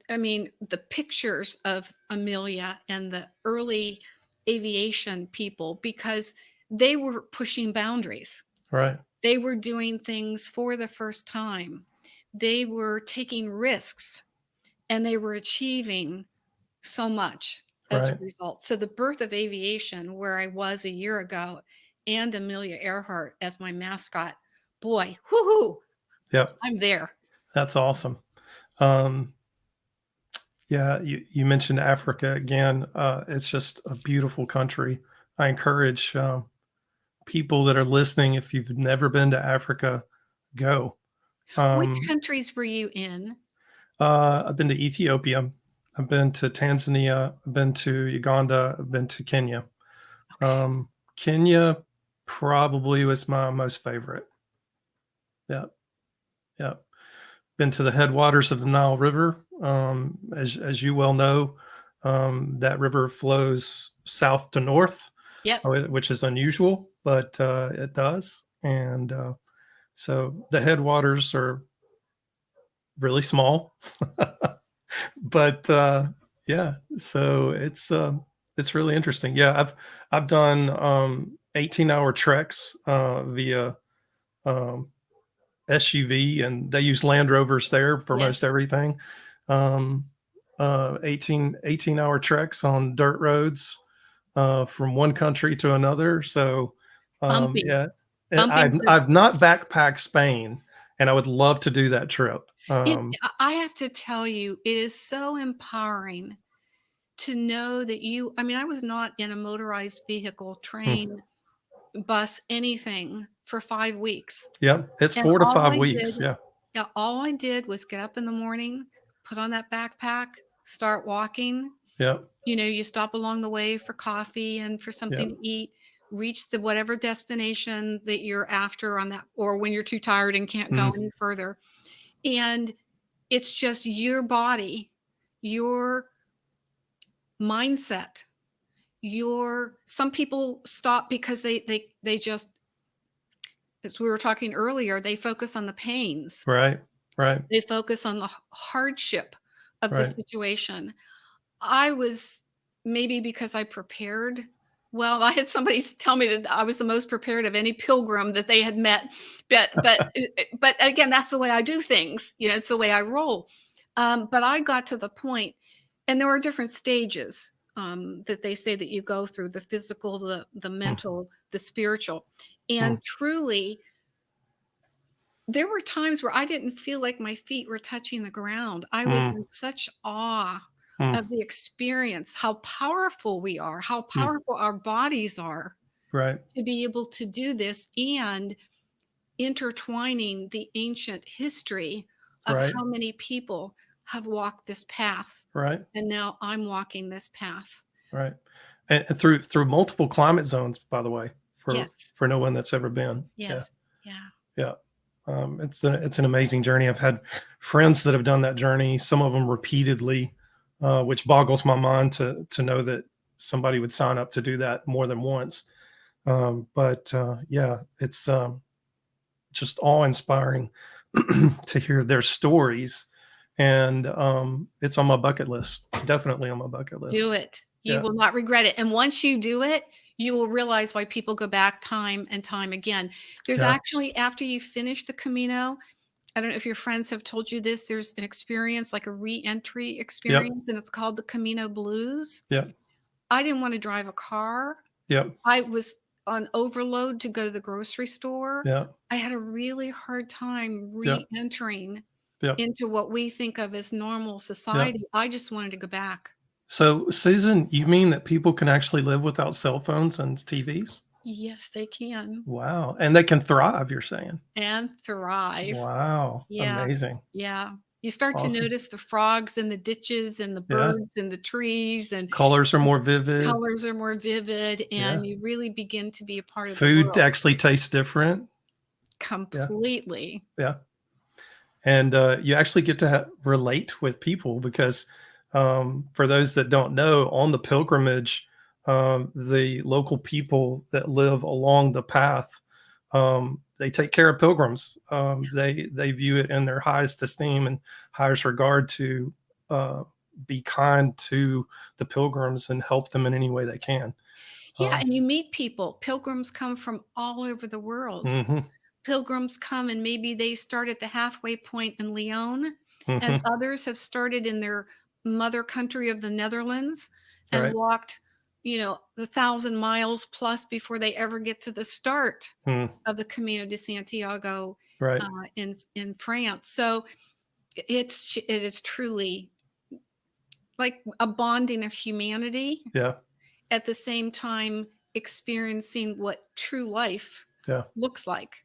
I mean, the pictures of Amelia and the early aviation people, because they were pushing boundaries. right, They were doing things for the first time. They were taking risks and they were achieving so much as a right. result. So the birth of aviation, where I was a year ago, and Amelia Earhart as my mascot, boy, whoo, Yep, I'm there. that's awesome. Um, yeah, you mentioned Africa again. It's just a beautiful country. I encourage people that are listening, if you've never been to Africa, go. Which Um, countries were you in? I've been to Ethiopia. I've been to Tanzania. I've been to Uganda. I've been to Kenya. Okay. Kenya probably was my most favorite. Yeah, yeah. Been to the headwaters of the Nile River. As you well know, that river flows south to north, Yep. which is unusual, but it does. And so the headwaters are really small, but yeah, so it's really interesting. Yeah, I've done 18-hour treks via um, SUV, and they use Land Rovers there for most Yes. everything. Um, 18-hour treks on dirt roads from one country to another. So Bumpy. yeah, Bumping for I've not backpacked Spain, and I would love to do that trip. it. I have to tell you, it is so empowering to know that I mean, I was not in a motorized vehicle, Hmm. train, bus, anything for 5 weeks. Yeah, it's And 4 to 5 weeks. Yeah, all I did was get up in the morning, put on that backpack, start walking. yeah, You stop along the way for coffee and for yeah. something to eat, reach the whatever destination that you're after on that, or when you're too tired and can't go Mm, any further. And it's just your body, your mindset, some people stop because they just, as we were talking earlier, they focus on the pains. right, right, They focus on the hardship of the right. situation. I was maybe because I prepared well. I had somebody tell me that I was the most prepared of any pilgrim that they had met, but again, that's the way I do things, it's the way I roll. But I got to the point, and there are different stages, that they say that you go through: the physical, the Mm, mental, the spiritual. mm, And truly, there were times where I didn't feel like my feet were touching the ground. I was mm, in such awe mm, of the experience, how powerful we are, how mm. powerful our bodies are Right, to be able to do this, and intertwining the ancient history of right, how many people have walked this path. right, And now I'm walking this path. right. And through multiple climate zones, by the way, Yes. for no one that's ever been. Yeah, Yes. Yeah. yeah. It's an amazing journey. I've had friends that have done that journey, some of them repeatedly, which boggles my mind to know that somebody would sign up to do that more than once. But yeah, it's just awe inspiring to hear their stories, and it's on my bucket list. Definitely on my bucket Do list. it. You Yeah, will not regret it. And once you do it, you will realize why people go back time and time again. There's yeah, actually, after you finish the Camino, I don't know if your friends have told you this, there's an experience, like a re-entry yep, experience, and it's called the Camino Blues. yep, I didn't want to drive a car. yep, I was on overload to go to the grocery store. yep, I had a really hard time yep, re-entering yep, into what we think of as normal yep. society. I just wanted to go back. So, Susan, you mean that people can actually live without cell phones and TVs? Yes, they can. Wow, and they can thrive, you're saying? And thrive. Wow, Yeah, amazing, yeah. You start to awesome. notice the frogs in the ditches and the Yeah, birds in the trees, and colors are more vivid. colors are more vivid, Yeah, and you really begin to be a part of the food world actually tastes different. Yeah, completely. yeah. And you actually get to relate with people because for those that don't know, on the pilgrimage, the local people that live along the path, they take care of pilgrims. They view it in their highest esteem and highest regard to uh, be kind to the pilgrims and help them in any way they can. Yeah, Um, and you meet people. Pilgrims come from all over the world. mhm, Pilgrims come, and maybe they start at the halfway point in Lyon, and mhm, others have started in their mother country of the Netherlands and right, walked, the 1,000 miles plus before they ever get to the start mm, of the Camino de Santiago, right, in France. So it is truly like a bonding of humanity, yeah, at the same time experiencing what true life yeah. looks like.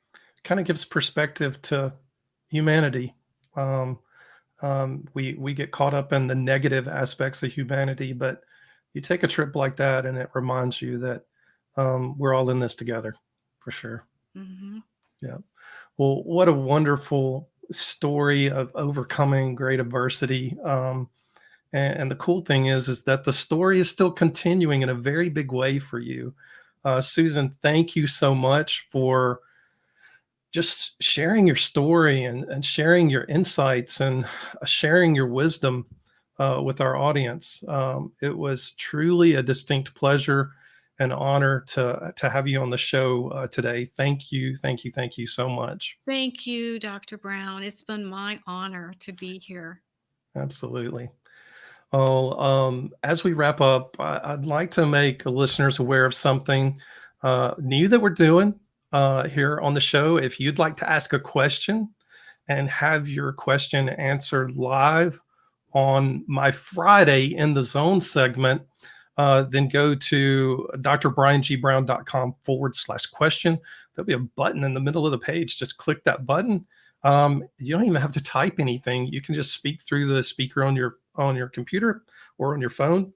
Kind of gives perspective to humanity. Um, we get caught up in the negative aspects of humanity, but you take a trip like that, and it reminds you that we're all in this together, for sure. Mhm. Yeah. Well, what a wonderful story of overcoming great adversity. And the cool thing is that the story is still continuing in a very big way for you. Susan, thank you so much for just sharing your story and sharing your insights and sharing your wisdom with our audience. It was truly a distinct pleasure and honor to have you on the show today. Thank you, thank you, thank you so much. Thank you, Dr. Brown. It's been my honor to be here. Absolutely. Well, as we wrap up, I'd like to make listeners aware of something new that we're doing here on the show. If you'd like to ask a question and have your question answered live on my Friday in the Zone segment, then go to drbriangBrown.com/question. There'll be a button in the middle of the page. Just click that button. You don't even have to type anything. You can just speak through the speaker on your computer or on your phone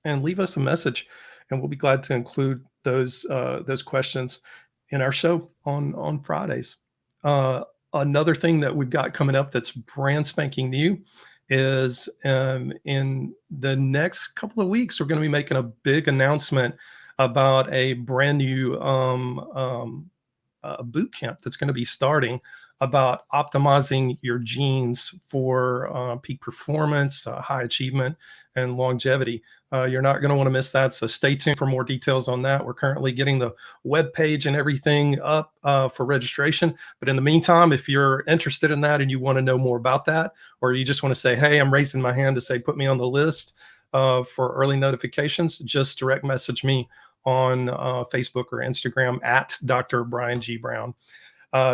and leave us a message, and we'll be glad to include those questions in our show on Fridays. Another thing that we've got coming up that's brand spanking new is in the next couple of weeks we're going to be making a big announcement about a brand new boot camp that's going to be starting about optimizing your genes for peak performance, high achievement, and longevity. You're not going to want to miss that. So stay tuned for more details on that. We're currently getting the web page and everything up for registration. But in the meantime, if you're interested in that and you want to know more about that, or you just want to say, hey, I'm raising my hand to say, put me on the list for early notifications, just direct message me on Facebook or Instagram at Dr. Brian G. Brown.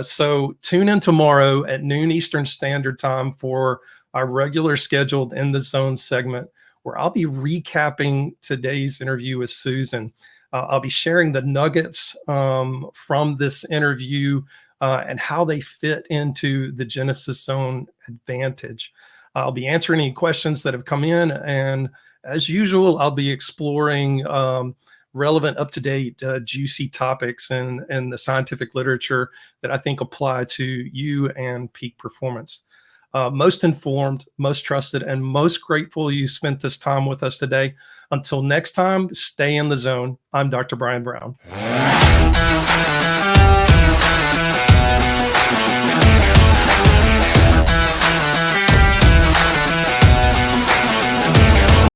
So tune in tomorrow at noon Eastern Standard Time for our regular scheduled In the Zone segment, where I'll be recapping today's interview with Susan. I'll be sharing the nuggets from this interview and how they fit into the Genesis Zone advantage. I'll be answering any questions that have come in, and as usual, I'll be exploring relevant, up-to-date, juicy topics in the scientific literature that I think apply to you and peak performance. Most informed, most trusted, and most grateful you spent this time with us today. Until next time, stay in the zone. I'm Dr. Brian Brown.